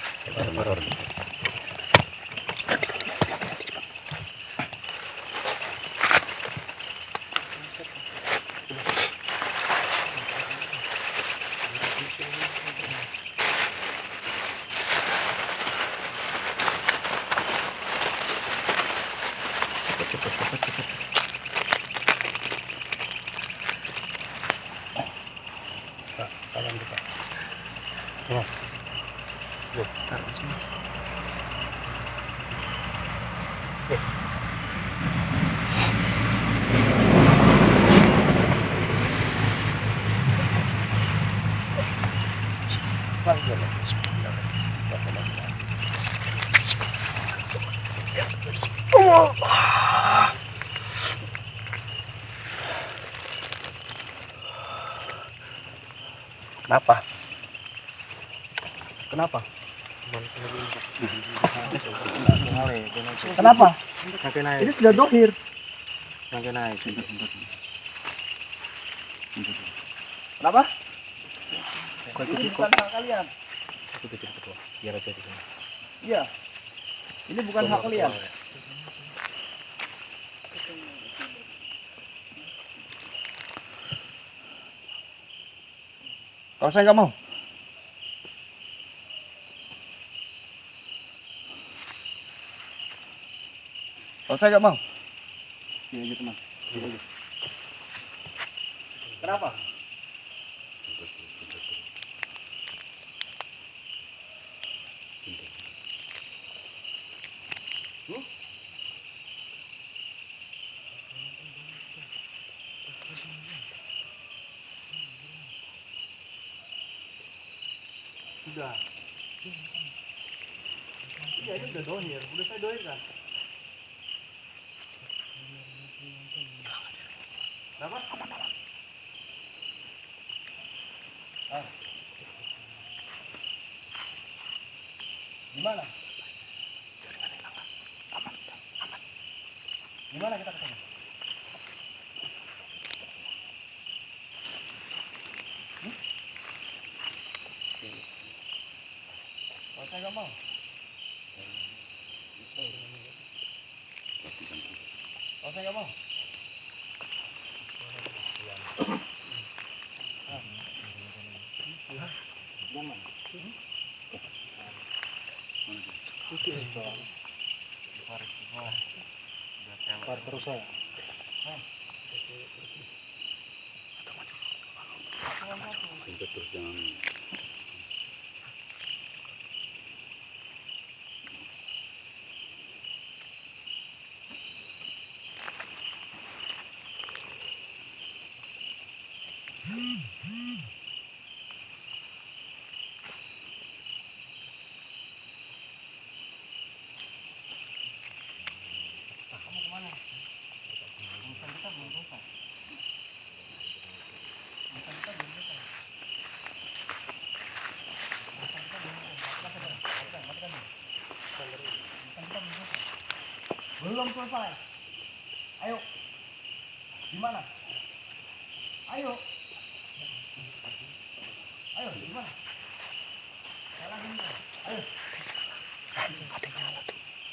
Kenapa? Kenapa? Kenapa? Ini sudah dohir. Kenapa? Ini bukan hak kalian. Biar aja di sini. Iya. Ini bukan hak kalian. Kalau saya nggak mau. Kalau saya nggak mau. Iya aja teman. Kenapa? Sudah. Iya ini udah dohir. Udah saya dohir kan? Kenapa? Gimana? Gimana kita kesana? Kalau saya nggak mau. Kalau saya nggak mau. Terus saya. Belum selesai. Ayo. Gimana? Ayo. Ayo, gimana? Jalan ini. Ayo.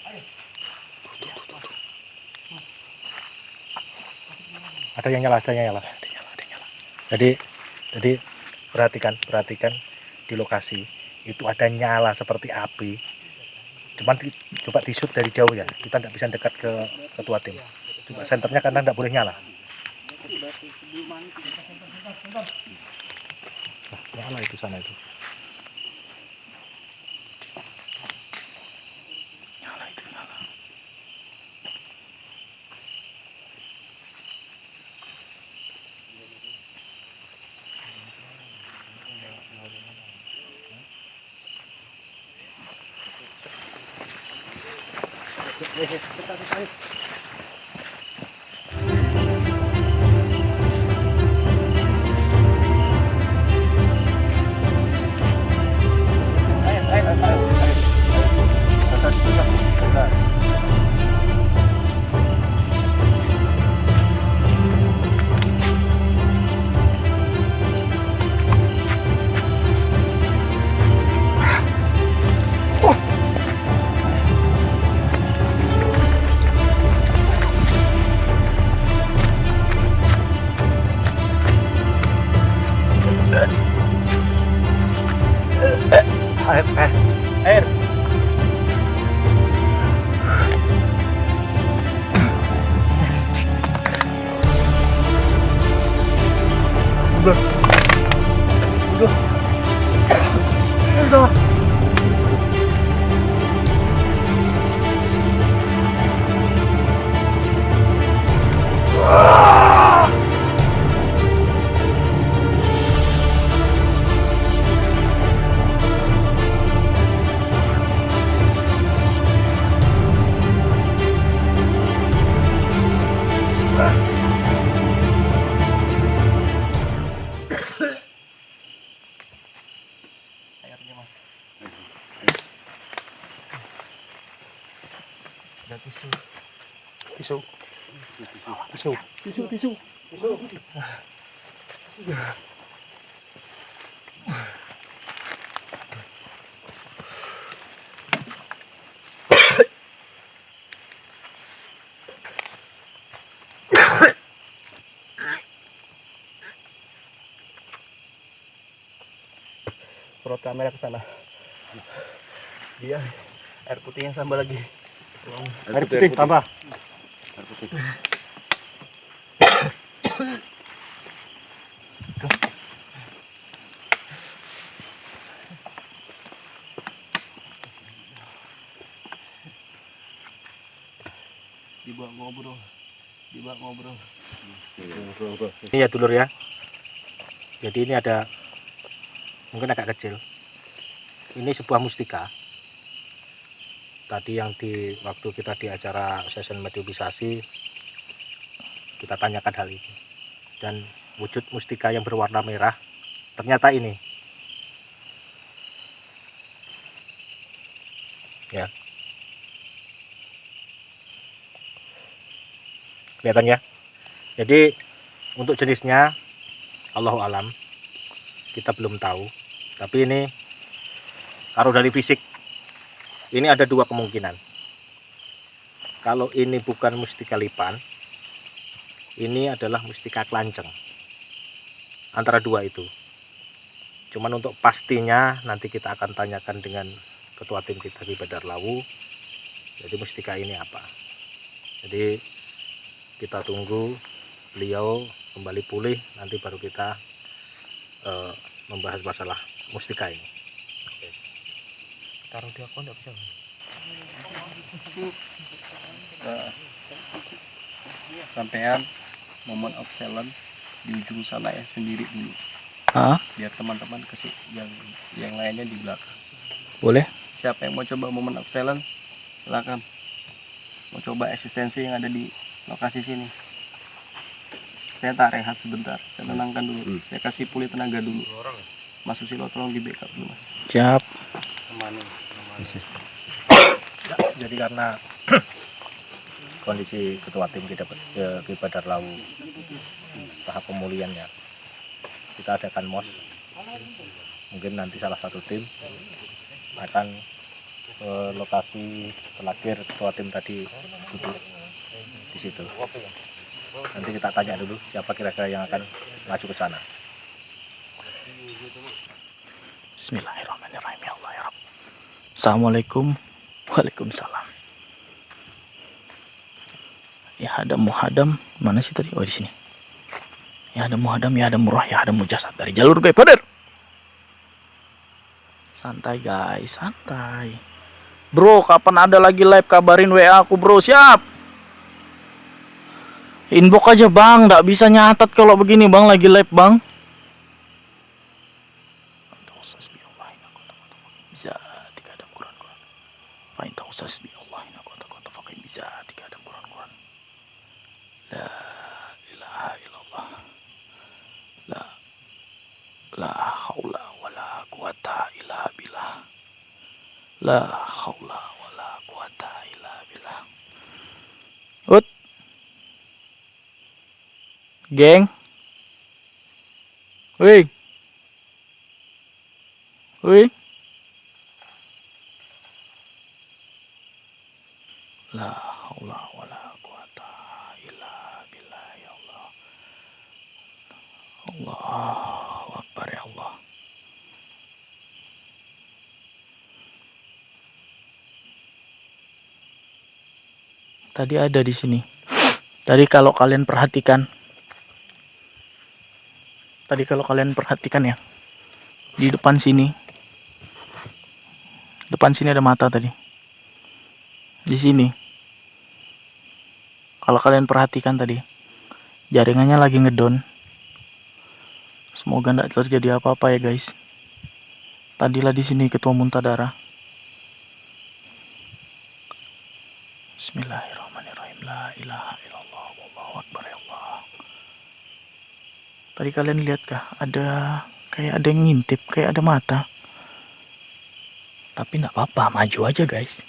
Ayo. Ada yang nyala, ada yang nyala. Jadi perhatikan di lokasi itu ada nyala seperti api. Cuman coba di shoot dari jauh ya, kita tidak bisa dekat ke ketua tim. Coba senternya karena tidak boleh nyala. Nah, nyala itu sana itu. Air. Tisu. Sorot kamera ke sana. Dia air putih yang tambah lagi. Air putih tambah. Air putih. Dibawa ngobrol. Ini ya dulur ya. Jadi ini ada mungkin agak kecil. Ini sebuah mustika. Tadi yang di waktu kita di acara session mediumisasi kita tanyakan hal ini. Dan wujud mustika yang berwarna merah ternyata ini. Ya. Kelihatan ya. Jadi untuk jenisnya Allahu alam kita belum tahu. Tapi ini kalau dari fisik ini ada dua kemungkinan. Kalau ini bukan mustika lipan, ini adalah mustika kelanceng. Antara dua itu. Cuman untuk pastinya nanti kita akan tanyakan dengan ketua tim kita di Badar Lawu. Jadi mustika ini apa? Jadi kita tunggu beliau kembali pulih, nanti baru kita membahas masalah mustika ini. Oke. Taruh di akun nggak bisa. Sampean moment of silence di ujung sana ya sendiri dulu. Biar teman-teman yang lainnya di belakang. Boleh? Siapa yang mau coba moment of silence, silakan. Mau coba eksistensi yang ada di lokasi sini. Saya tak rehat sebentar, saya tenangkan dulu, saya kasih pulih tenaga dulu. Mas Susilo tolong di backup dulu mas. Siap. Jadi karena kondisi ketua tim kita di Badar Lawu tahap pemulihannya, kita adakan mos. Mungkin nanti salah satu tim akan ke lokasi terakhir ketua tim tadi duduk di situ. Nanti kita tanya dulu siapa kira-kira yang akan maju ke sana. Bismillahirrahmanirrahim ya Allah ya Rabb. Assalamualaikum. Waalaikumsalam. Ya Adam Muhadam, mana sih tadi? Oh di sini. Ya Adam Muhadam, ya Adam Murah, ya Adam Mujasad dari jalur gue Badar. Santai guys, santai. Bro, kapan ada lagi live kabarin WA aku bro, siap. Inbox aja bang, nggak bisa nyatat kalau begini bang, lagi live bang. Bisa dikadam Quran. Fa'in tahu sasbi Allah bisa tiga ada Quran. La ilaha illallah. La la haula wala quwata illa billah. La haula wala quwata illa billah. Ut. Geng. Wih. Wih. La haula wala quwata illa billah ya Allah. Allahu akbar ya Allah. Tadi ada di sini. Tadi kalau kalian perhatikan ya, di depan sini ada mata tadi. Di sini. Kalau kalian perhatikan tadi, jaringannya lagi ngedon. Semoga tidak terjadi apa-apa ya guys. Tadilah di sini ketua Muntadara. Bismillahirrahmanirrahim. La ilaha illallah wallahu akbar ya Allah. Tadi kalian lihat kah? Kayak ada yang ngintip, kayak ada mata. Tapi nggak apa-apa, maju aja guys.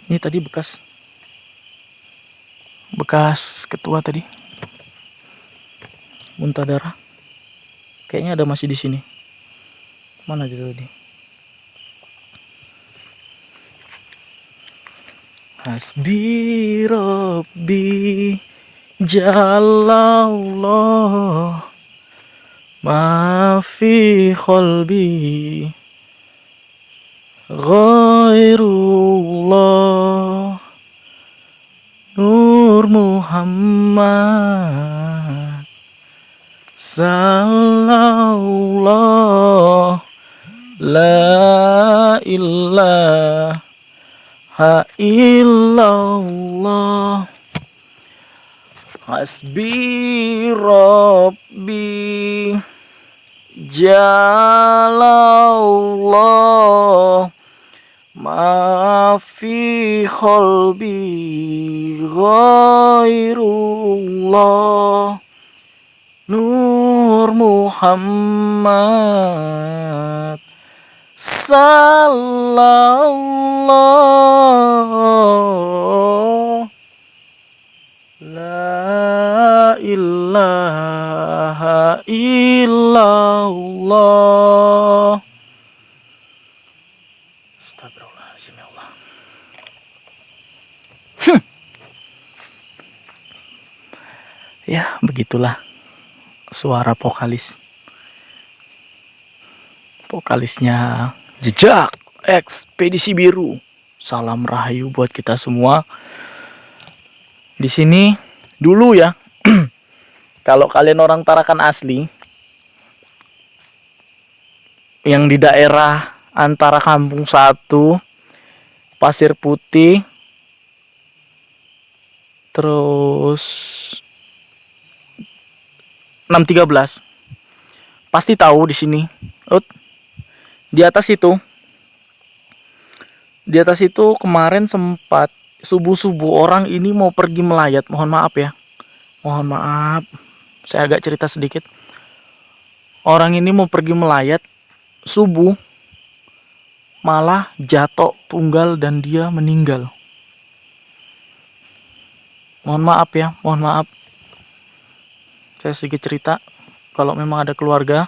Ini tadi bekas ketua tadi Muntadara. Kayaknya ada masih di sini. Mana dia tadi? Hasbi Rabbi Jalallah ma fi qalbi ghairullah Nur Muhammad sallallahu la ilaha illallah hasbi rabbi jalallah ma fi qalbi ghairullah Nur Muhammad sallallahu la ilaha illallah. Astagfirullahaladzim ya Allah. Ya begitulah suara vokalisnya Jejak Ekspedisi Biru. Salam rahayu buat kita semua. Di sini dulu ya. Kalau kalian orang Tarakan asli yang di daerah antara Kampung 1, Pasir Putih, terus 613 pasti tahu di sini. Di atas itu kemarin sempat subuh-subuh orang ini mau pergi melayat. Mohon maaf ya. Mohon maaf. Saya agak cerita sedikit. Orang ini mau pergi melayat subuh, malah jatuh tunggal dan dia meninggal. Mohon maaf ya, mohon maaf. Saya sedikit cerita. Kalau memang ada keluarga,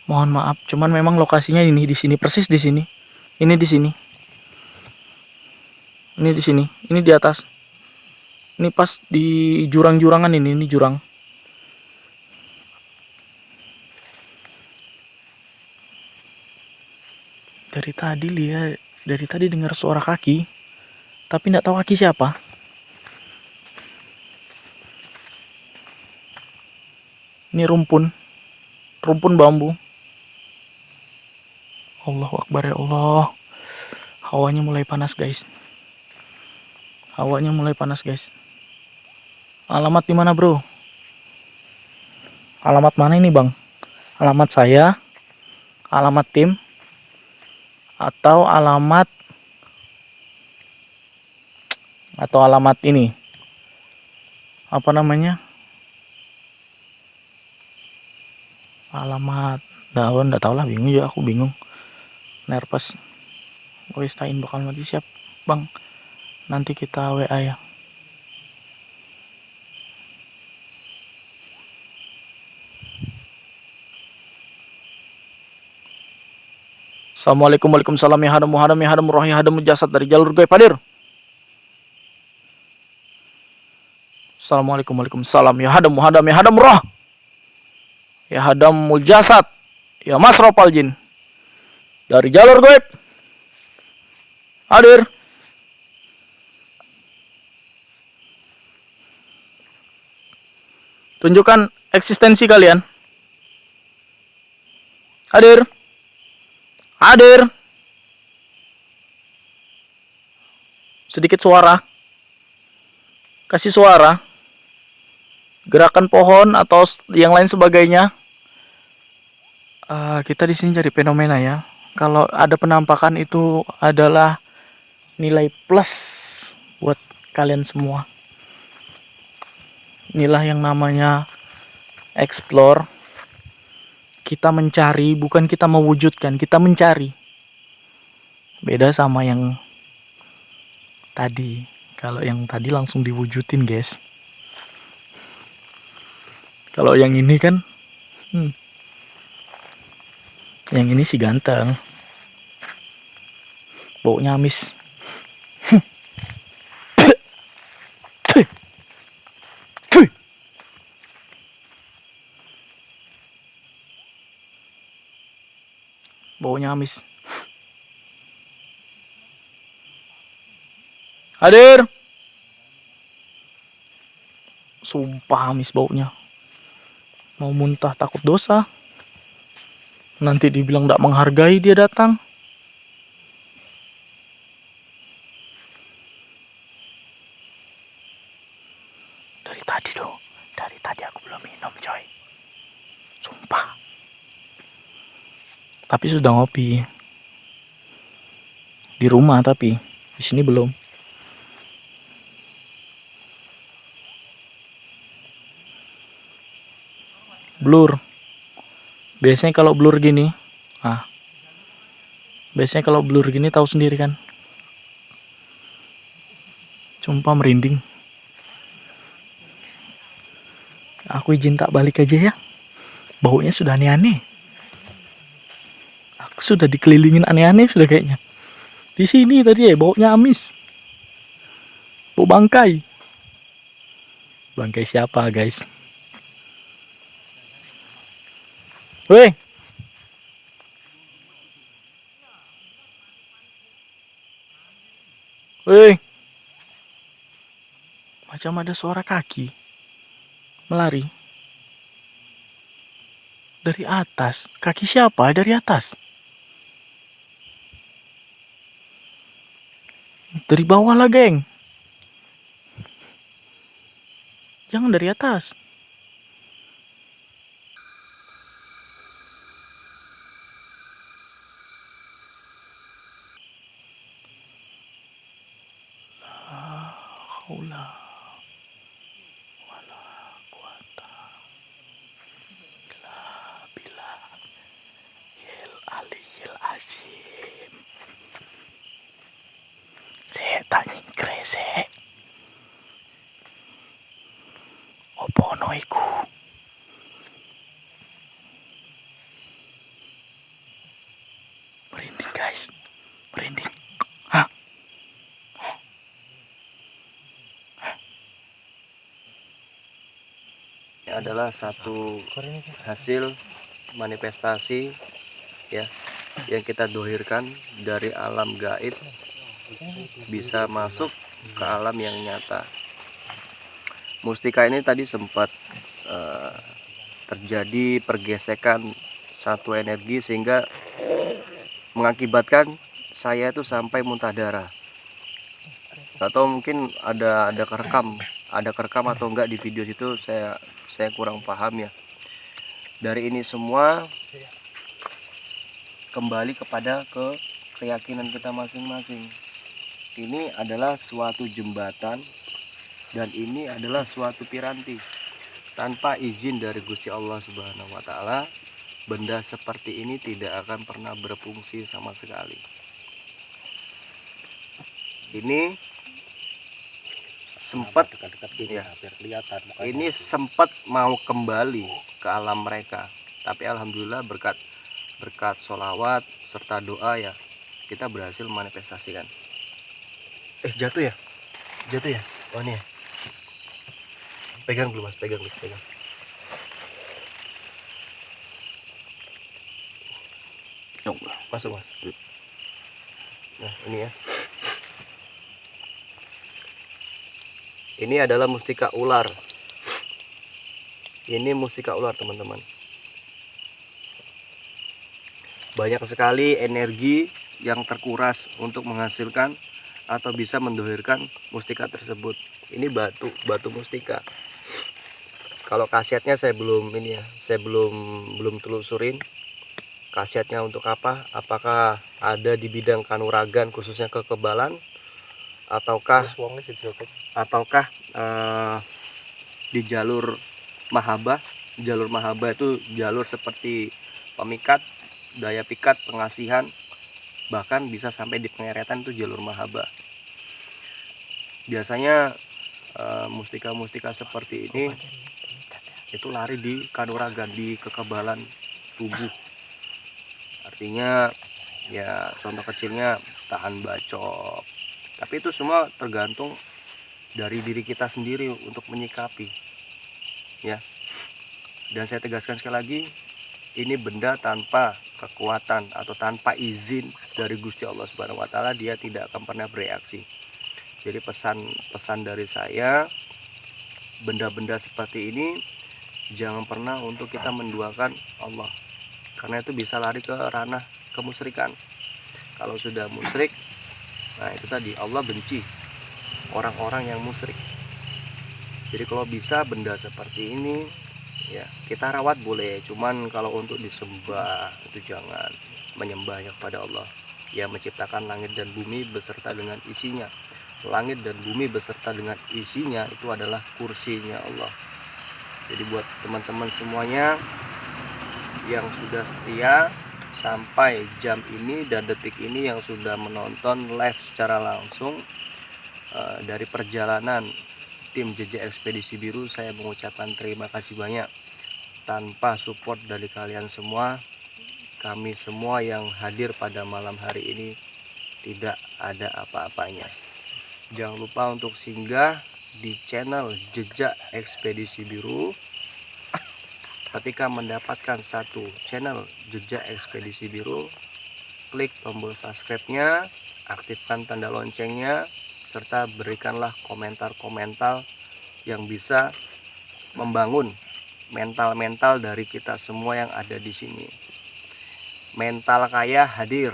mohon maaf. Cuman memang lokasinya ini di sini, persis di sini. Ini di sini. Ini di sini. Ini di atas. Ini pas di jurang-jurangan ini jurang. Dari tadi dengar suara kaki, tapi nggak tahu kaki siapa. Ini rumpun bambu. Allahu Akbar ya Allah. Hawanya mulai panas guys. Alamat di mana bro? Alamat mana ini bang? Alamat saya, alamat tim, atau alamat ini apa namanya, alamat daun, nggak tahu lah, bingung juga aku, bingung nerpes. Wis tain bakal mati, siap bang, nanti kita WA ya. Assalamualaikum, waalaikumsalam, ya hadam ya hadam roh ya hadam jasad dari jalur gaib hadir. Assalamualaikum, waalaikumsalam, ya hadam ya hadam roh ya hadam jasad ya masrofal jin dari jalur gaib hadir. Tunjukkan eksistensi kalian. Hadir. Hadir. Sedikit suara. Kasih suara. Gerakan pohon atau yang lain sebagainya. Kita di sini cari fenomena ya. Kalau ada penampakan itu adalah nilai plus buat kalian semua. Inilah yang namanya explore. Kita mencari, bukan kita mewujudkan, kita mencari. Beda sama yang tadi. Kalau yang tadi langsung diwujudin, guys. Kalau yang ini kan yang ini sih ganteng. Baunya amis. Baunya amis. Hadir. Sumpah amis baunya. Mau muntah, takut dosa. Nanti dibilang tidak menghargai dia datang. Dari tadi loh. Dari tadi aku belum minum, coy. Sumpah. Tapi sudah ngopi. Di rumah tapi di sini belum. Blur. Biasanya kalau blur gini, biasanya kalau blur gini tahu sendiri kan. Sumpah merinding. Aku izin tak balik aja ya. Baunya sudah aneh-aneh. Aku sudah dikelilingin aneh-aneh sudah kayaknya. Di sini tadi ya baunya amis. Bau bangkai. Bangkai siapa, guys? Weh. Weh. Macam ada suara kaki melari dari atas. Kaki siapa dari atas? Dari bawah lah, geng. Jangan dari atas. Haula wala quwata illa billahil aliyil azim. Saya tak nyingkre se. Opo no iku? Merinding, guys. Merinding. Hah? Ini adalah satu hasil manifestasi ya yang kita dohirkan dari alam gaib bisa masuk ke alam yang nyata. Mustika ini tadi sempat terjadi pergesekan satu energi sehingga mengakibatkan saya itu sampai muntah darah. Atau mungkin ada kerekam atau enggak di video situ, saya kurang paham ya. Dari ini semua kembali kepada keyakinan kita masing-masing. Ini adalah suatu jembatan dan ini adalah suatu piranti. Tanpa izin dari Gusti Allah Subhanahu wa taala, benda seperti ini tidak akan pernah berfungsi sama sekali. Ini sempat dekat-dekat gini ya, biar kelihatan mukanya. ini sempat mau kembali ke alam mereka, tapi alhamdulillah berkat sholawat serta doa ya kita berhasil manifestasikan. Jatuh ya oh ini ya. Pegang dulu mas, pegang. Masuk mas. Nah ini ya, ini adalah mustika ular. Ini mustika ular teman-teman. Banyak sekali energi yang terkuras untuk menghasilkan atau bisa mendohirkan mustika tersebut. Ini batu mustika. Kalau khasiatnya saya belum telusurin. Khasiatnya untuk apa? Apakah ada di bidang kanuragan khususnya kekebalan, ataukah di jalur mahaba? Jalur mahaba itu jalur seperti pemikat, daya pikat, pengasihan, bahkan bisa sampai di pengeretan, itu jalur mahaba. Biasanya mustika-mustika seperti ini itu lari di kanuragan, di kekebalan tubuh. Artinya ya contoh kecilnya tahan bacok. Tapi itu semua tergantung dari diri kita sendiri untuk menyikapi ya. Dan saya tegaskan sekali lagi, ini benda tanpa kekuatan atau tanpa izin dari Gusti Allah Subhanahu wa taala, dia tidak akan pernah bereaksi. Jadi pesan dari saya, benda-benda seperti ini jangan pernah untuk kita menduakan Allah, karena itu bisa lari ke ranah kemusyrikan. Kalau sudah musyrik, nah itu tadi, Allah benci orang-orang yang musyrik. Jadi kalau bisa benda seperti ini ya kita rawat boleh, cuman kalau untuk disembah itu jangan. Menyembahnya kepada Allah yang menciptakan langit dan bumi beserta dengan isinya. Langit dan bumi beserta dengan isinya itu adalah kursinya Allah. Jadi buat teman-teman semuanya yang sudah setia sampai jam ini dan detik ini, yang sudah menonton live secara langsung dari perjalanan tim Jejak Ekspedisi Biru, saya mengucapkan terima kasih banyak. Tanpa support dari kalian semua, kami semua yang hadir pada malam hari ini tidak ada apa-apanya. Jangan lupa untuk singgah di channel Jejak Ekspedisi Biru. Ketika mendapatkan satu channel Jejak Ekspedisi Biru, klik tombol subscribe-nya, aktifkan tanda loncengnya, serta berikanlah komentar-komentar yang bisa membangun mental-mental dari kita semua yang ada di sini. Mental kaya hadir,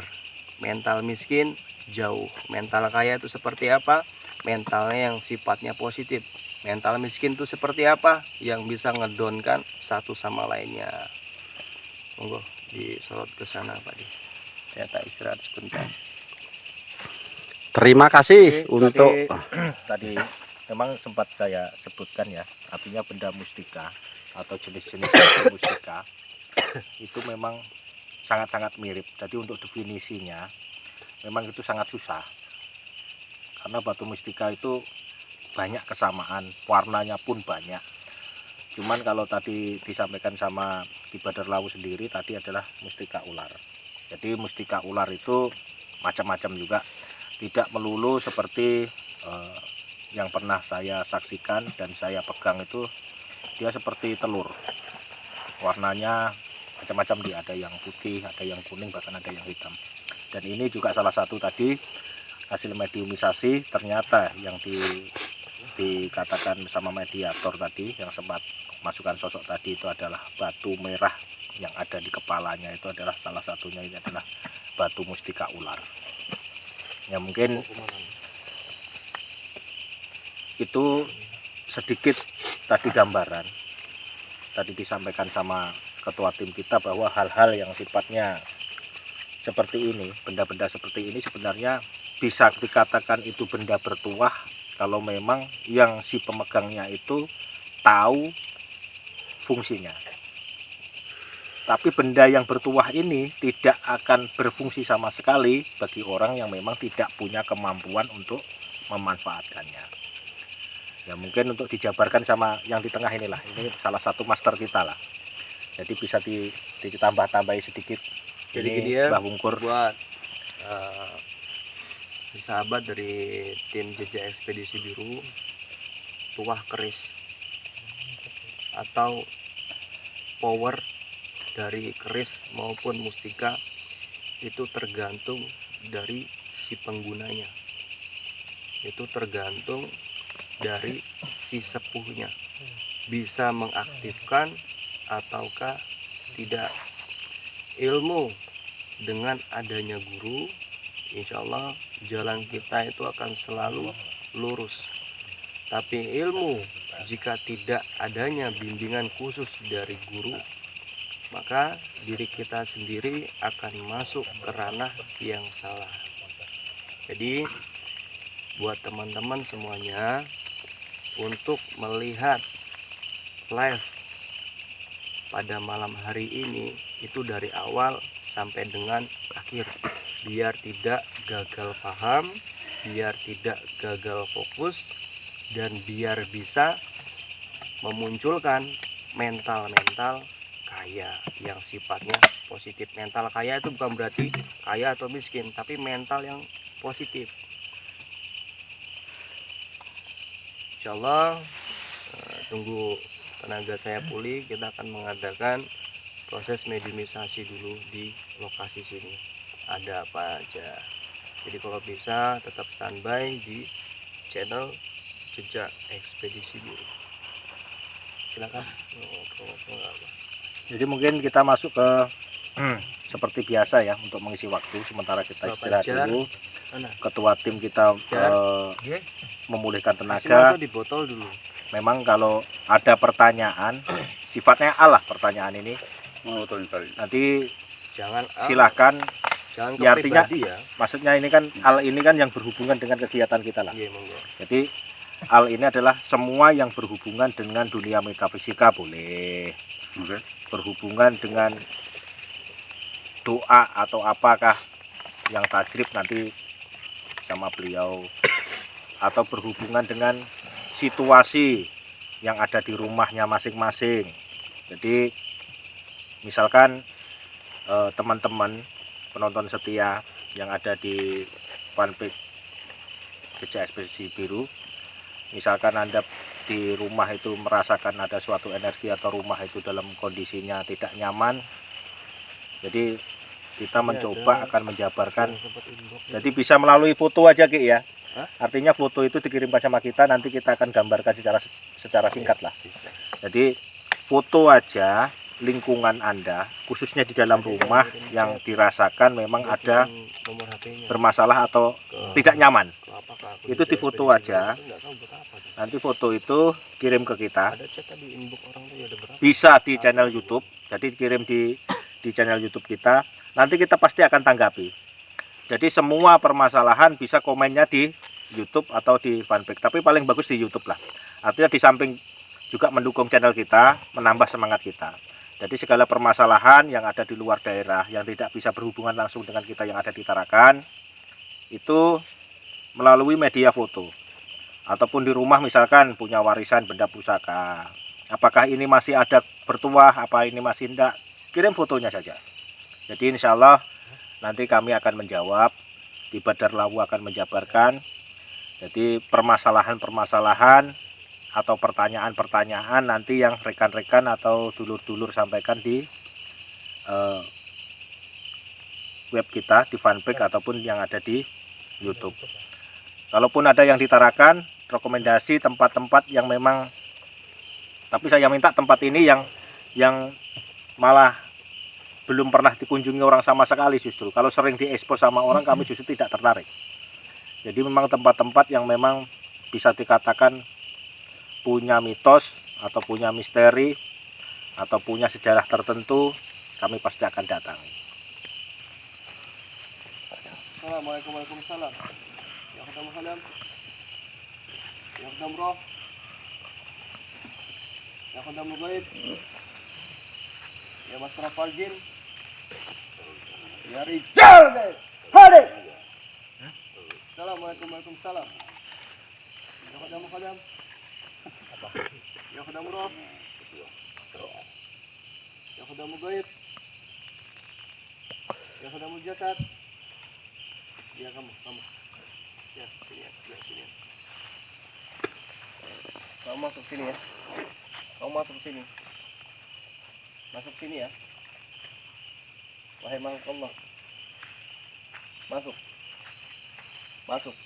mental miskin jauh. Mental kaya itu seperti apa? Mentalnya yang sifatnya positif. Mental miskin itu seperti apa? Yang bisa ngedonkan satu sama lainnya. Monggo disorot ke sana Pak Di. Saya tak istirahat sebentar. Terima kasih untuk tadi memang sempat saya sebutkan ya, artinya benda mustika atau jenis-jenis mustika itu memang sangat-sangat mirip. Jadi untuk definisinya memang itu sangat susah, karena batu mustika itu banyak kesamaan, warnanya pun banyak. Cuman kalau tadi disampaikan sama Ki Badar Lawu sendiri tadi adalah mustika ular. Jadi mustika ular itu macam-macam juga, tidak melulu seperti yang pernah saya saksikan dan saya pegang itu. Dia seperti telur, warnanya macam-macam, dia ada yang putih, ada yang kuning, bahkan ada yang hitam. Dan ini juga salah satu tadi hasil mediumisasi. Ternyata yang dikatakan sama mediator tadi yang sempat masukkan sosok tadi itu adalah batu merah yang ada di kepalanya, itu adalah salah satunya, ini adalah batu mustika ular. Ya mungkin itu sedikit tadi gambaran tadi disampaikan sama ketua tim kita, bahwa hal-hal yang sifatnya seperti ini, benda-benda seperti ini sebenarnya bisa dikatakan itu benda bertuah kalau memang yang si pemegangnya itu tahu fungsinya. Tapi benda yang bertuah ini tidak akan berfungsi sama sekali bagi orang yang memang tidak punya kemampuan untuk memanfaatkannya. Ya mungkin untuk dijabarkan sama yang di tengah inilah, ini salah satu master kita lah. Jadi bisa ditambah-tambahi sedikit. Jadi Ini gini ya, Mbah Wungkur buat sahabat dari tim Jejak Ekspedisi Biru, tuah keris atau power dari keris maupun mustika itu tergantung dari si penggunanya, itu tergantung dari si sepuhnya bisa mengaktifkan ataukah tidak. Ilmu dengan adanya guru, insya Allah jalan kita itu akan selalu lurus. Tapi ilmu jika tidak adanya bimbingan khusus dari guru, maka diri kita sendiri akan masuk ke ranah yang salah. Jadi buat teman-teman semuanya, untuk melihat live pada malam hari ini itu dari awal sampai dengan akhir, biar tidak gagal paham, biar tidak gagal fokus, dan biar bisa memunculkan mental-mental kaya yang sifatnya positif. Mental kaya itu bukan berarti kaya atau miskin, tapi mental yang positif. Insya Allah tunggu tenaga saya pulih, kita akan mengadakan proses mediumisasi dulu di lokasi sini. Ada apa aja. Jadi kalau bisa tetap standby di channel Jejak Ekspedisi Biru. Silakan. Jadi mungkin kita masuk ke seperti biasa ya, untuk mengisi waktu sementara kita Bapak istirahat Jar. dulu. Mana? Ketua tim kita Jar. memulihkan Masih tenaga. masuk di botol dulu. Memang kalau ada pertanyaan sifatnya Allah pertanyaan ini, nanti Jangan silahkan. jangan ke Ya, artinya pribadi ya. maksudnya ini kan hal ini kan yang berhubungan dengan kegiatan kita lah. Iya, monggo. Jadi hal ini adalah semua yang berhubungan dengan dunia metafisika boleh, berhubungan dengan doa atau apakah yang tajrib nanti sama beliau, atau berhubungan dengan situasi yang ada di rumahnya masing-masing. Jadi misalkan teman-teman penonton setia yang ada di fanpage Jejak Ekspedisi Biru, misalkan Anda di rumah itu merasakan ada suatu energi atau rumah itu dalam kondisinya tidak nyaman, jadi kita mencoba akan menjabarkan. Jadi bisa melalui foto aja Ki ya. Artinya foto itu dikirimkan sama kita, nanti kita akan gambarkan secara singkat lah. Jadi foto aja lingkungan Anda, khususnya di dalam rumah yang dirasakan memang ada Nomor HP-nya. bermasalah atau tidak nyaman. Apakah Itu difoto aja. Nanti foto itu kirim ke kita. Ada chat tadi inbox orang tuh ada berapa? Bisa di channel YouTube. Jadi kirim di channel YouTube kita. Nanti kita pasti akan tanggapi. Jadi semua permasalahan bisa komennya di YouTube atau di fanpage. Tapi paling bagus di YouTube lah. Artinya di samping juga mendukung channel kita, menambah semangat kita. Jadi segala permasalahan yang ada di luar daerah yang tidak bisa berhubungan langsung dengan kita yang ada di Tarakan, itu melalui media foto. Ataupun di rumah misalkan punya warisan benda pusaka. Apakah ini masih ada bertuah, apa ini masih tidak, kirim fotonya saja. Jadi insya Allah nanti kami akan menjawab, di Badar Lawu akan menjabarkan. Jadi permasalahan-permasalahan atau pertanyaan-pertanyaan nanti yang rekan-rekan atau dulur-dulur sampaikan di web kita, di fanpage ataupun yang ada di YouTube. Kalaupun ada yang ditarakan, rekomendasi tempat-tempat yang memang, tapi saya minta tempat ini yang malah belum pernah dikunjungi orang sama sekali justru. Kalau sering diekspos sama orang, kami justru tidak tertarik. Jadi memang tempat-tempat yang memang bisa dikatakan punya mitos atau punya misteri atau punya sejarah tertentu, kami pasti akan datangi. Assalamualaikum Waalaikumsalam. Ya ketemu salam. Ya ketemu roh. Ya ketemu gaib. Ya masrafal jin. Ya rijal gaib. Hadir. Assalamualaikum Waalaikumsalam. Ya ketemu salam. Ya ketemu roh. Ya ketemu gaib. Ya ketemu jasad. Ya kamu. Ya sini ya. Kamu masuk sini ya. Kamu masuk sini. Masuk sini ya. Wahai makhluk Allah. Masuk. Masuk.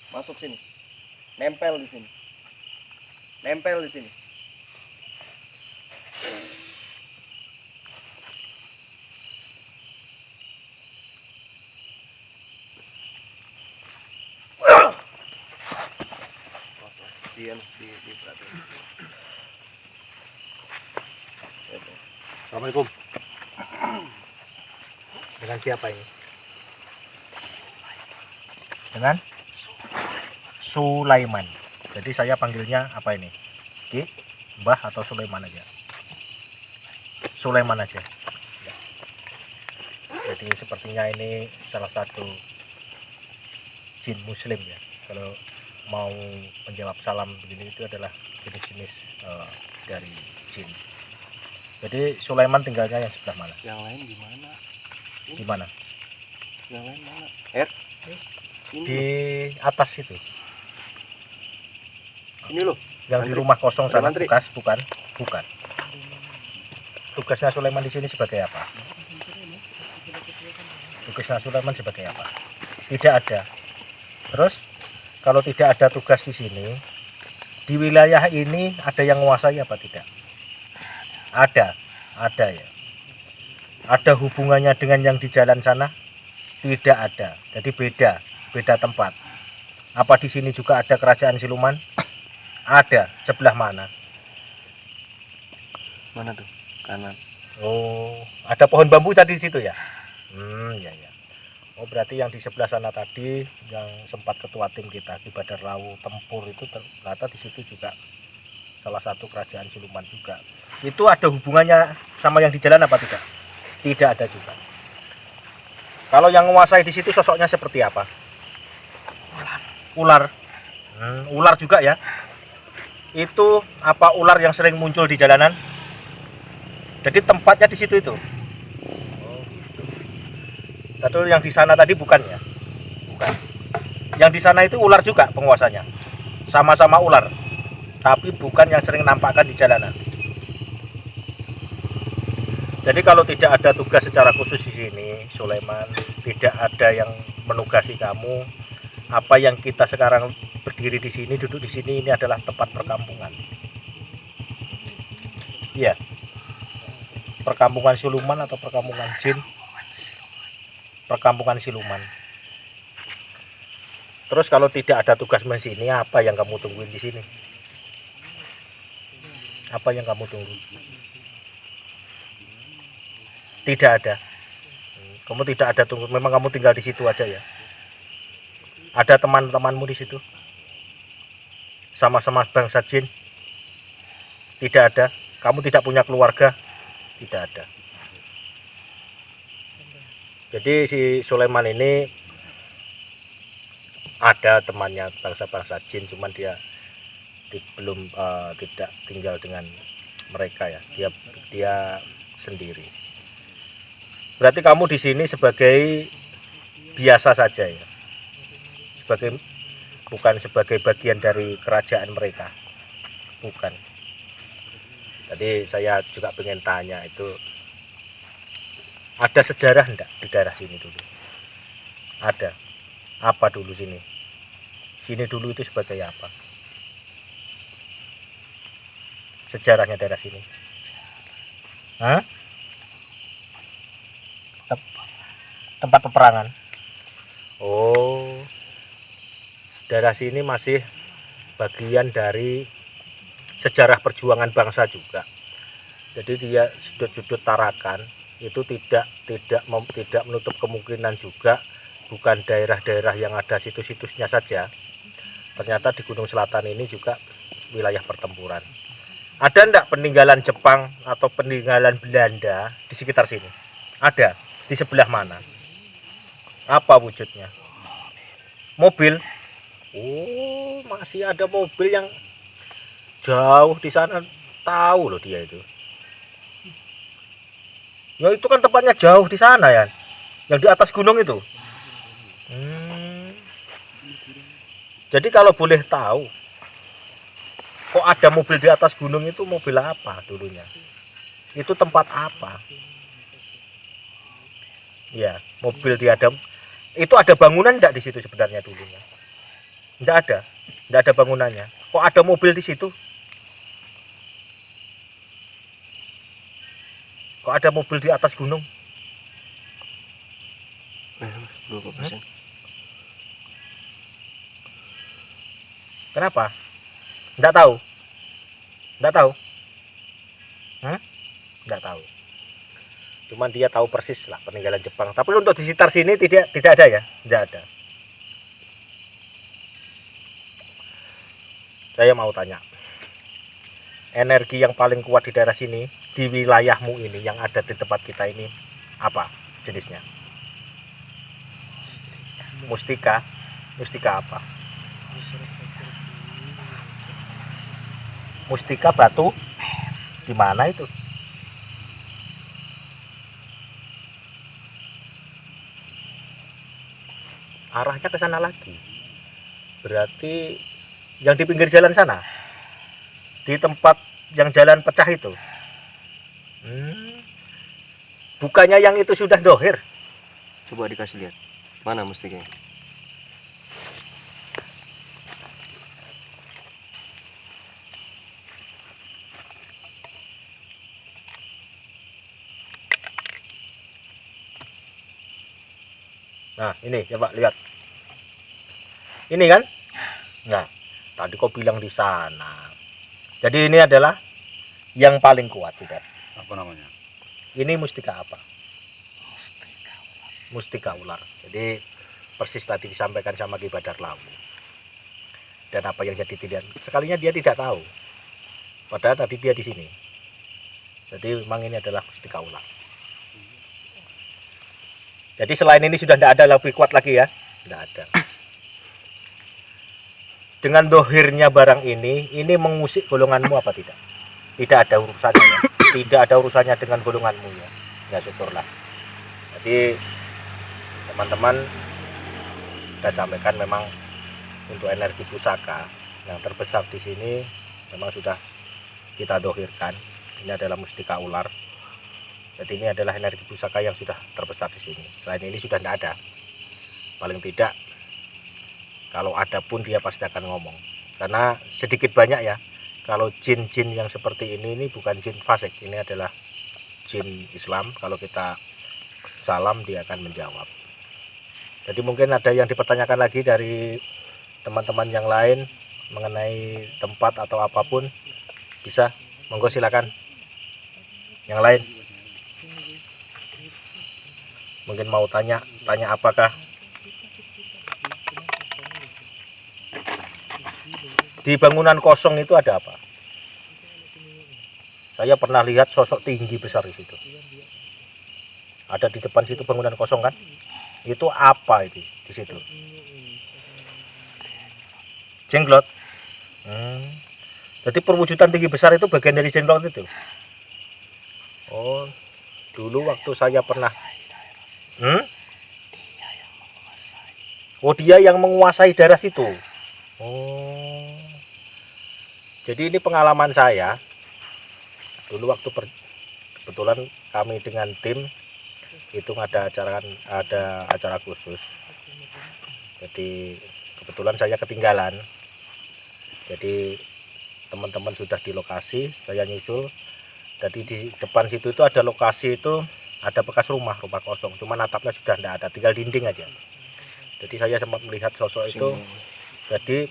Masuk sini. Nempel di sini. Nempel di sini. Di perhatiin. Assalamualaikum. Dengan siapa ini? Dengan Sulaiman. Jadi saya panggilnya apa ini? Ki, Mbah atau Sulaiman aja? Sulaiman aja. Ya. Jadi sepertinya ini salah satu jin muslim ya. Kalau mau menjawab salam begini itu adalah jenis-jenis dari jin. Jadi Sulaiman tinggalnya yang sebelah mana? Yang lain di mana? Di mana? Yang lain mana? Ini Di atas itu. ini loh. Yang di Mantri. rumah kosong Ada sana mantri. bukan? Bukan. Tugasnya Sulaiman di sini sebagai apa? Tugasnya Sulaiman sebagai apa? Tidak ada. Terus kalau tidak ada tugas di sini, di wilayah ini ada yang menguasai apa tidak? Ada ya. Ada hubungannya dengan yang di jalan sana? Tidak ada. Jadi beda tempat. Apa di sini juga ada kerajaan siluman? Ada. Sebelah mana? Mana tuh? Kanan. Oh, ada pohon bambu tadi di situ ya? Ya. Oh, berarti yang di sebelah sana tadi yang sempat ketua tim kita di Badar Lawu tempur itu ternyata di situ juga salah satu kerajaan siluman juga. Itu ada hubungannya sama yang di jalan apa tidak? Tidak ada juga. Kalau yang menguasai di situ sosoknya seperti apa? Ular. Ular juga ya? Itu apa ular yang sering muncul di jalanan? Jadi tempatnya di situ itu. Tapi yang di sana tadi bukan ya? Bukan. Yang di sana itu ular juga penguasanya. Sama-sama ular. Tapi bukan yang sering nampakkan di jalanan. Jadi kalau tidak ada tugas secara khusus di sini, Sulaiman, tidak ada yang menugasi kamu. Apa yang kita sekarang berdiri di sini, duduk di sini, ini adalah tempat perkampungan. Iya. Perkampungan siluman atau perkampungan jin? Perkampungan siluman. Terus kalau tidak ada tugas di sini, apa yang kamu tungguin di sini? Apa yang kamu tunggu? Tidak ada. Kamu tidak ada tunggu. Memang kamu tinggal di situ aja ya. Ada teman-temanmu di situ? Sama-sama bangsa jin? Tidak ada. Kamu tidak punya keluarga? Tidak ada. Jadi si Sulaiman ini ada temannya bangsa-bangsa jin, cuman dia belum tidak tinggal dengan mereka ya. Dia sendiri. Berarti kamu di sini sebagai biasa saja ya. Bukan sebagai bagian dari kerajaan mereka. Bukan. Tadi saya juga pengen tanya itu, ada sejarah enggak di daerah sini dulu? Ada. Apa dulu sini? Sini dulu itu sebagai apa? Sejarahnya daerah sini. Hah? Tempat peperangan. Oh. Daerah sini masih bagian dari sejarah perjuangan bangsa juga. Jadi dia sudut-sudut Tarakan itu tidak menutup kemungkinan juga bukan daerah-daerah yang ada situs-situsnya saja. Ternyata di Gunung Selatan ini juga wilayah pertempuran. Ada enggak peninggalan Jepang atau peninggalan Belanda di sekitar sini? Ada. Di sebelah mana? Apa wujudnya? Mobil. Oh, masih ada mobil yang jauh di sana. Tahu loh dia itu. Ya itu kan tempatnya jauh di sana ya. Yang di atas gunung itu. Jadi kalau boleh tahu, kok ada mobil di atas gunung itu mobil apa dulunya? Itu tempat apa? Ya, mobil itu ada bangunan enggak di situ sebenarnya dulunya? Enggak ada bangunannya. Kok ada mobil di situ? Kok ada mobil di atas gunung? Kenapa? Enggak tahu. Enggak tahu. Enggak tahu. Cuman dia tahu persis lah peninggalan Jepang. Tapi untuk di sekitar sini tidak ada ya, tidak ada. Saya mau tanya, energi yang paling kuat di daerah sini, di wilayahmu ini, yang ada di tempat kita ini, apa jenisnya? Mustika. Mustika apa? Mustika batu. Di mana itu? Arahnya ke sana lagi. Berarti yang di pinggir jalan sana, di tempat yang jalan pecah itu. Bukannya yang itu sudah dohir? Coba dikasih lihat. Mana mustikanya? Nah, ini coba lihat. Ini kan? Nah, tadi kau bilang di sana. Jadi ini adalah yang paling kuat, tidak? Apa namanya? Ini mustika apa? Mustika ular. Jadi persis tadi disampaikan sama Ki Badar Lawu. Dan apa yang jadi tidak, sekalinya dia tidak tahu. Padahal tadi dia di sini. Jadi memang ini adalah mustika ular. Jadi selain ini sudah tidak ada lebih kuat lagi ya? Tidak ada. Dengan dohirnya barang ini mengusik golonganmu apa tidak? Tidak ada urusannya ya? Tidak ada urusannya dengan golonganmu ya? Ya syukurlah. Jadi teman-teman, saya sampaikan memang untuk energi pusaka yang terbesar di sini memang sudah kita dohirkan. Ini adalah mustika ular. Jadi ini adalah energi pusaka yang sudah terbesar di sini. Selain ini sudah tidak ada. Paling tidak, kalau ada pun dia pasti akan ngomong. Karena sedikit banyak ya. Kalau jin-jin yang seperti ini bukan jin fasik. Ini adalah jin Islam. Kalau kita salam dia akan menjawab. Jadi mungkin ada yang dipertanyakan lagi dari teman-teman yang lain mengenai tempat atau apapun, bisa, monggo silakan. Yang lain mungkin mau tanya apakah di bangunan kosong itu ada apa? Saya pernah lihat sosok tinggi besar di situ. Ada di depan situ bangunan kosong kan? Itu apa itu di situ? Jenglot. Jadi perwujudan tinggi besar itu bagian dari jenglot itu. Oh, dulu waktu saya pernah. Oh, dia yang menguasai daerah situ. Oh, jadi ini pengalaman saya. Dulu waktu kebetulan kami dengan tim itu ada acara khusus. Jadi kebetulan saya ketinggalan. Jadi teman-teman sudah di lokasi, saya nyusul. Jadi di depan situ itu ada lokasi itu, ada bekas rumah kosong, cuma atapnya sudah tidak ada, tinggal dinding aja. Jadi saya sempat melihat sosok itu. Jadi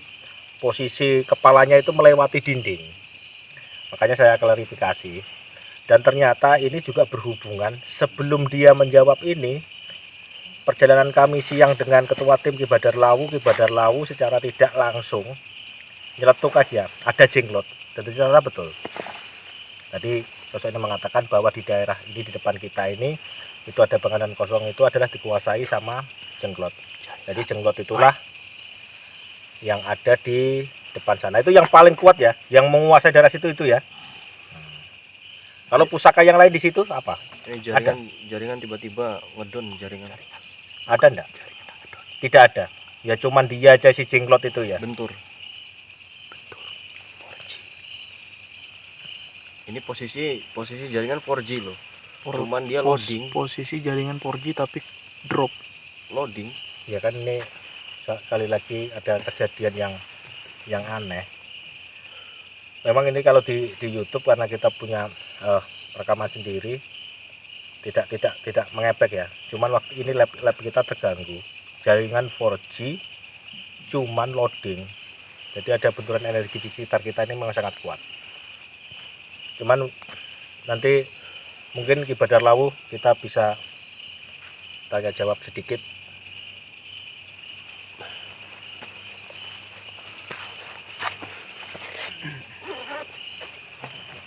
posisi kepalanya itu melewati dinding. Makanya saya klarifikasi. Dan ternyata ini juga berhubungan. Sebelum dia menjawab ini, perjalanan kami siang dengan ketua tim Ki Badar Lawu secara tidak langsung nyeletuk aja, ada jenglot. Dan ternyata betul. Tadi sosok ini mengatakan bahwa di daerah ini, di depan kita ini, itu ada bangunan kosong itu adalah dikuasai sama jenglot. Jadi jenglot itulah yang ada di depan sana. Itu yang paling kuat ya, yang menguasai daerah situ itu ya. Kalau pusaka yang lain di situ apa? Jaringan tiba-tiba ngedon jaringan. Ada enggak? Tidak ada. Ya cuman dia aja si jenglot itu ya. Bentur. Ini posisi jaringan 4G loh. Cuman dia loading. Posisi jaringan 4G tapi drop. Loading. Ya kan ini sekali lagi ada kejadian yang aneh. Memang ini kalau di YouTube karena kita punya rekaman sendiri tidak mengepek ya. Cuman waktu ini lab kita terganggu. Jaringan 4G cuman loading. Jadi ada benturan energi di sekitar kita ini memang sangat kuat. Cuman nanti mungkin Ki Badar Lawu kita bisa tanya jawab sedikit.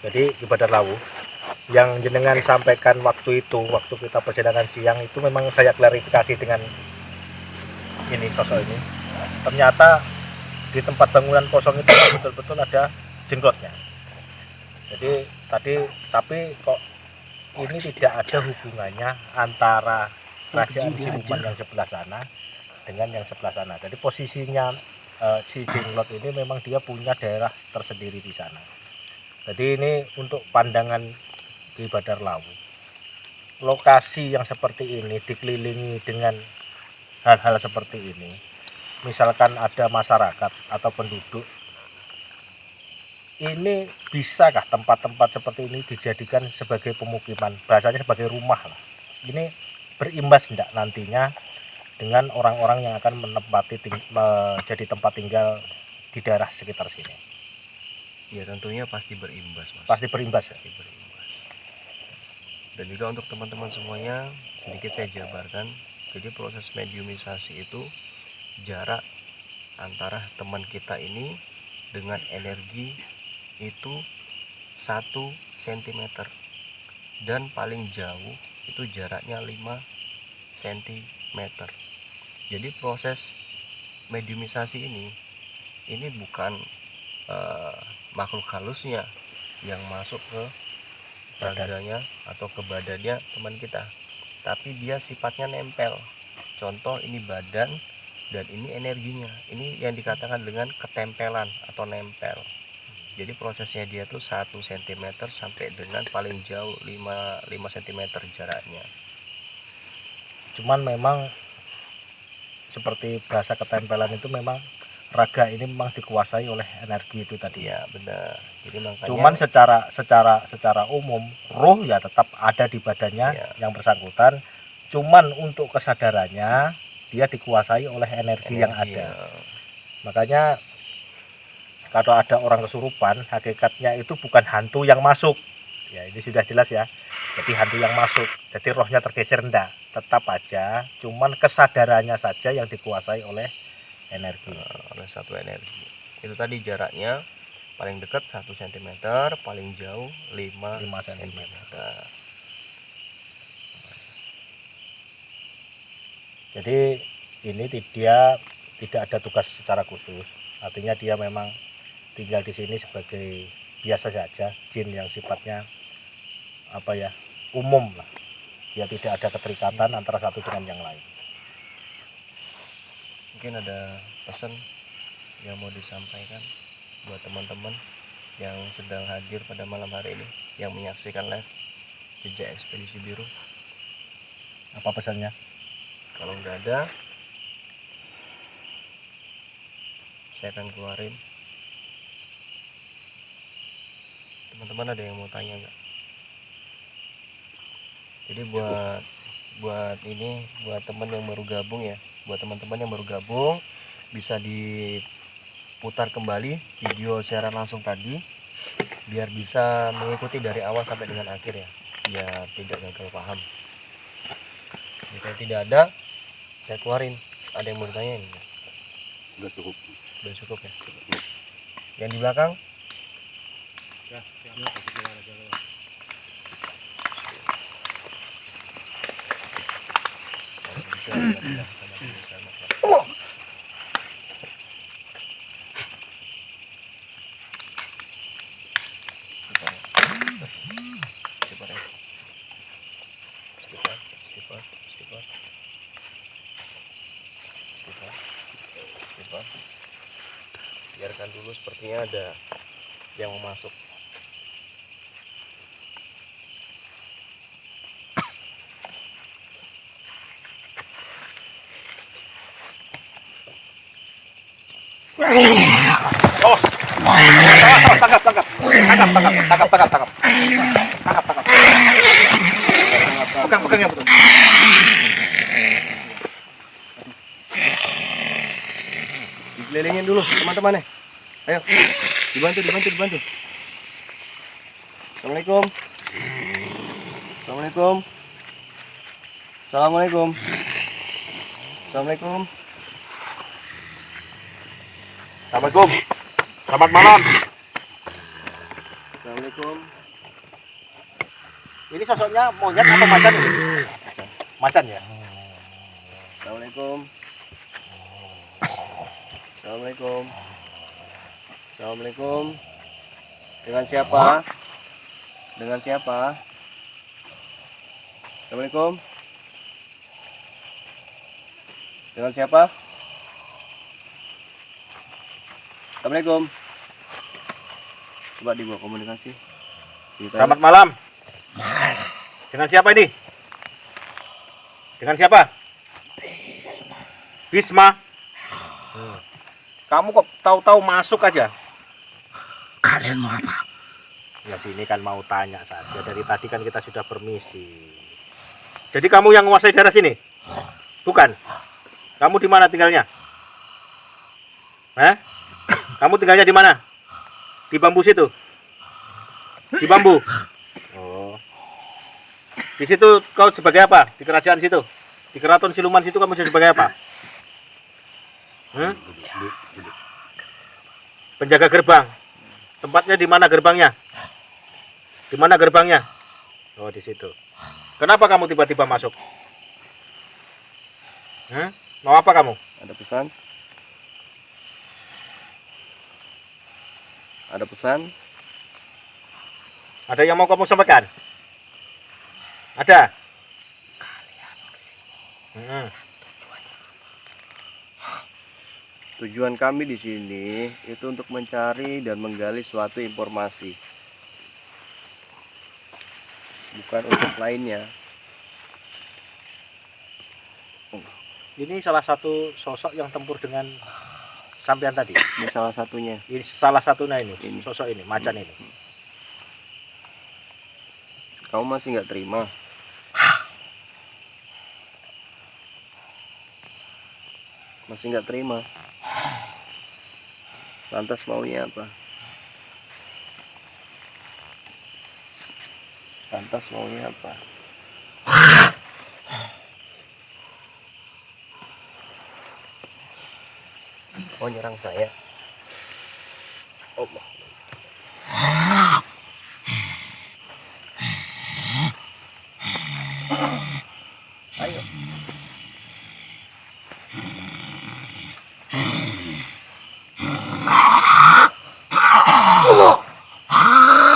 Jadi Ki Badar Lawu, yang jenengan sampaikan waktu kita perjalanan siang itu memang saya klarifikasi dengan ini sosok ini. Ternyata di tempat bangunan kosong itu betul-betul ada jenglotnya. Jadi tapi kok ini tidak ada hubungannya antara kerajaan Siluman yang sebelah sana dengan yang sebelah sana. Jadi posisinya si jenglot ini memang dia punya daerah tersendiri di sana. Jadi ini untuk pandangan Ki Badar Lawu. Lokasi yang seperti ini dikelilingi dengan hal-hal seperti ini. Misalkan ada masyarakat atau penduduk, ini bisakah tempat-tempat seperti ini dijadikan sebagai pemukiman, bahasanya sebagai rumah lah. Ini berimbas tidak nantinya dengan orang-orang yang akan menempati jadi tempat tinggal di daerah sekitar sini? Ya tentunya pasti berimbas, Mas. Pasti berimbas ya. Pasti berimbas. Dan juga untuk teman-teman semuanya, sedikit saya jabarkan. Jadi proses mediumisasi itu jarak antara teman kita ini dengan energi itu 1 cm, dan paling jauh itu jaraknya 5 cm. Jadi proses mediumisasi ini bukan makhluk halusnya yang masuk ke raganya atau ke badannya teman kita, tapi dia sifatnya nempel. Contoh ini badan dan ini energinya, ini yang dikatakan dengan ketempelan atau nempel. Jadi prosesnya dia tuh 1 cm sampai dengan paling jauh 5 cm jaraknya. Cuman memang seperti bahasa ketempelan itu memang raga ini memang dikuasai oleh energi itu tadi. Ya benar. Jadi makanya Cuman secara umum roh ya tetap ada di badannya yang bersangkutan. Cuman untuk kesadarannya dia dikuasai oleh energi yang ada. Makanya kalau ada orang kesurupan, hakikatnya itu bukan hantu yang masuk. Ya ini sudah jelas ya. Jadi hantu yang masuk. Jadi rohnya tergeser enggak, tetap aja. Cuman kesadarannya saja yang dikuasai oleh energi. Oleh satu energi. Itu tadi jaraknya paling dekat 1 cm, paling jauh 5 cm. Jadi ini dia tidak ada tugas secara khusus. Artinya dia memang tinggal di sini sebagai biasa saja, jin yang sifatnya umum lah. Dia tidak ada keterikatan antara satu dengan yang lain. Mungkin ada pesan yang mau disampaikan buat teman-teman yang sedang hadir pada malam hari ini, yang menyaksikan live Jejak Ekspedisi Biru. Apa pesannya? Kalau nggak ada, saya akan keluarin. Teman-teman ada yang mau tanya nggak? Jadi buat teman yang baru gabung ya, buat teman-teman yang baru gabung bisa diputar kembali video siaran langsung tadi biar bisa mengikuti dari awal sampai dengan akhir ya, biar tidak gagal paham. Jika tidak ada, saya keluarin. Ada yang mau ditanyain? Udah cukup. Udah cukup ya. Yang di belakang? Biarkan dulu, sepertinya ada yang mau masuk. Pegang yang betul. Dikelilingin dulu teman-teman ya. Ayo, dibantu. Assalamualaikum. Assalamualaikum. Selamat malam. Assalamualaikum. Ini sosoknya monyet atau macan ini? Macan ya. Assalamualaikum. Dengan siapa? Assalamualaikum. Dengan siapa? Assalamualaikum. Coba dibawa komunikasi. Selamat malam. Dengan siapa ini? Dengan siapa? Bisma. Kamu kok tahu-tahu masuk aja? Kalian mau apa? Ya sini kan mau tanya saja. Dari tadi kan kita sudah permisi. Jadi kamu yang menguasai daerah sini? Bukan. Kamu di mana tinggalnya? Kamu tinggalnya di mana? Di bambu situ? Di bambu? Oh. Di situ kau sebagai apa? Di kerajaan situ? Di keraton siluman situ kamu jadi sebagai apa? Penjaga gerbang. Tempatnya di mana gerbangnya? Di mana gerbangnya? Oh, di situ. Kenapa kamu tiba-tiba masuk? Mau apa kamu? Ada pesan? Ada pesan? Ada yang mau kamu sampaikan? Ada? Tujuan kami di sini itu untuk mencari dan menggali suatu informasi, bukan untuk lainnya. Ini salah satu sosok yang tempur dengan sampean tadi. Ini salah satunya. Ini salah satunya ini. Ini. Sosok ini, macan ini. Kamu masih nggak terima? Masih nggak terima? Lantas maunya apa? Oh, nyerang saya. Allah. Ayo.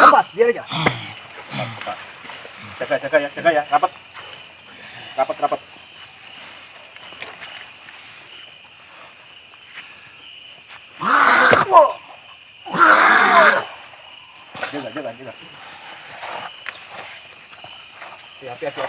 Lepas, biar aja. Jaga ya, rapat. Jaga. Hati-hati.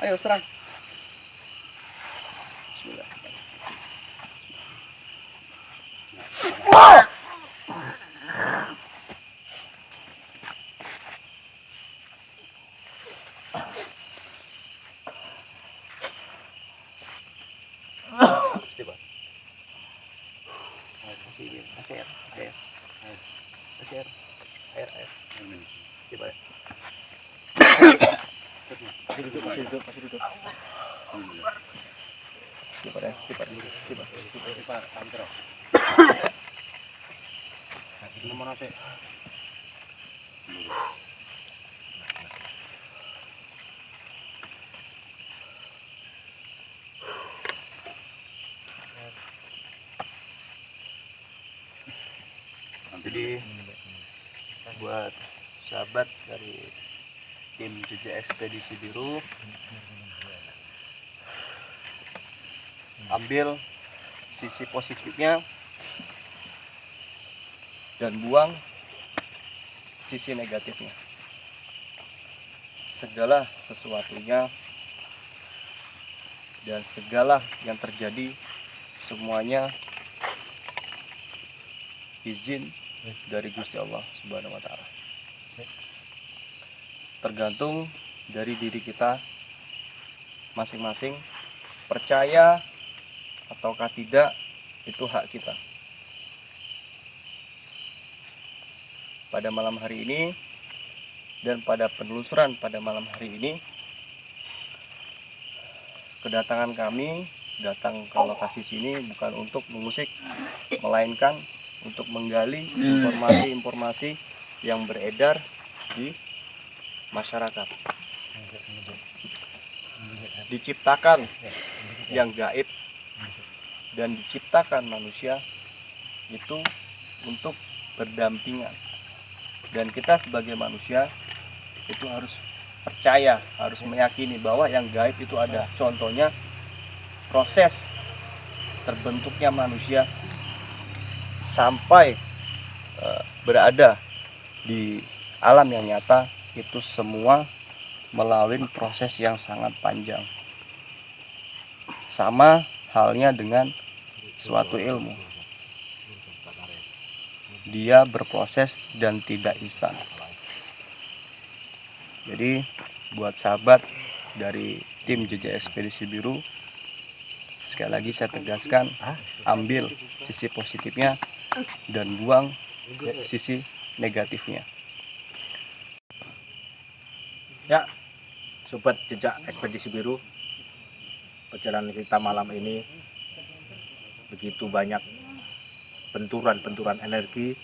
Ayo serang. Bismillah. Coba. Kasih air, kasih air, kasih air. Kasih air. Air. Coba. Kasih duduk. Coba. Antro. Nomor apa? Jadi buat sahabat dari tim Jejak Ekspedisi Biru, ambil sisi positifnya dan buang sisi negatifnya. Segala sesuatunya dan segala yang terjadi semuanya izin dari Gusti Allah Subhanahu wa Ta'ala. Tergantung dari diri kita masing-masing, percaya ataukah tidak, itu hak kita. Pada malam hari ini dan pada penelusuran pada malam hari ini, kedatangan kami datang ke lokasi sini bukan untuk mengusik, melainkan untuk menggali informasi-informasi yang beredar di masyarakat. Diciptakan yang gaib dan diciptakan manusia itu untuk berdampingan, dan kita sebagai manusia itu harus percaya, harus meyakini bahwa yang gaib itu ada. Contohnya proses terbentuknya manusia sampai berada di alam yang nyata, itu semua melalui proses yang sangat panjang. Sama halnya dengan suatu ilmu, dia berproses dan tidak instan. Jadi buat sahabat dari tim Jejak Ekspedisi Biru, sekali lagi saya tegaskan, ambil sisi positifnya dan buang sisi negatifnya. Ya, sobat Jejak Ekspedisi Biru, perjalanan kita malam ini begitu banyak benturan-benturan energi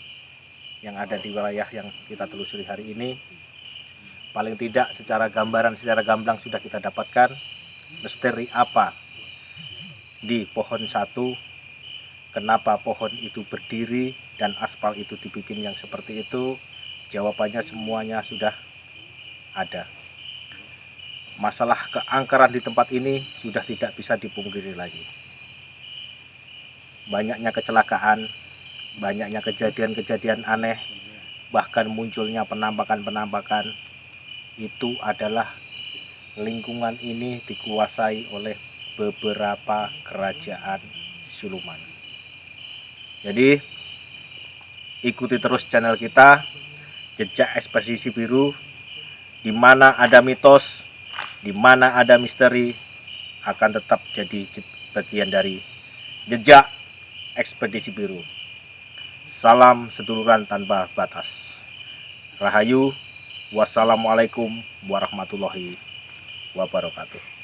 yang ada di wilayah yang kita telusuri hari ini. Paling tidak secara gambaran, secara gamblang sudah kita dapatkan misteri apa di pohon satu, kenapa pohon itu berdiri dan aspal itu dibikin yang seperti itu. Jawabannya semuanya sudah ada. Masalah keangkeran di tempat ini sudah tidak bisa dipungkiri lagi. Banyaknya kecelakaan, banyaknya kejadian-kejadian aneh, bahkan munculnya penampakan-penampakan, itu adalah lingkungan ini dikuasai oleh beberapa kerajaan siluman. Jadi ikuti terus channel kita Jejak Ekspedisi Biru. Di mana ada mitos, di mana ada misteri, akan tetap jadi bagian dari Jejak Ekspedisi Biru. Salam seduluran tanpa batas. Rahayu. Wassalamualaikum warahmatullahi wabarakatuh.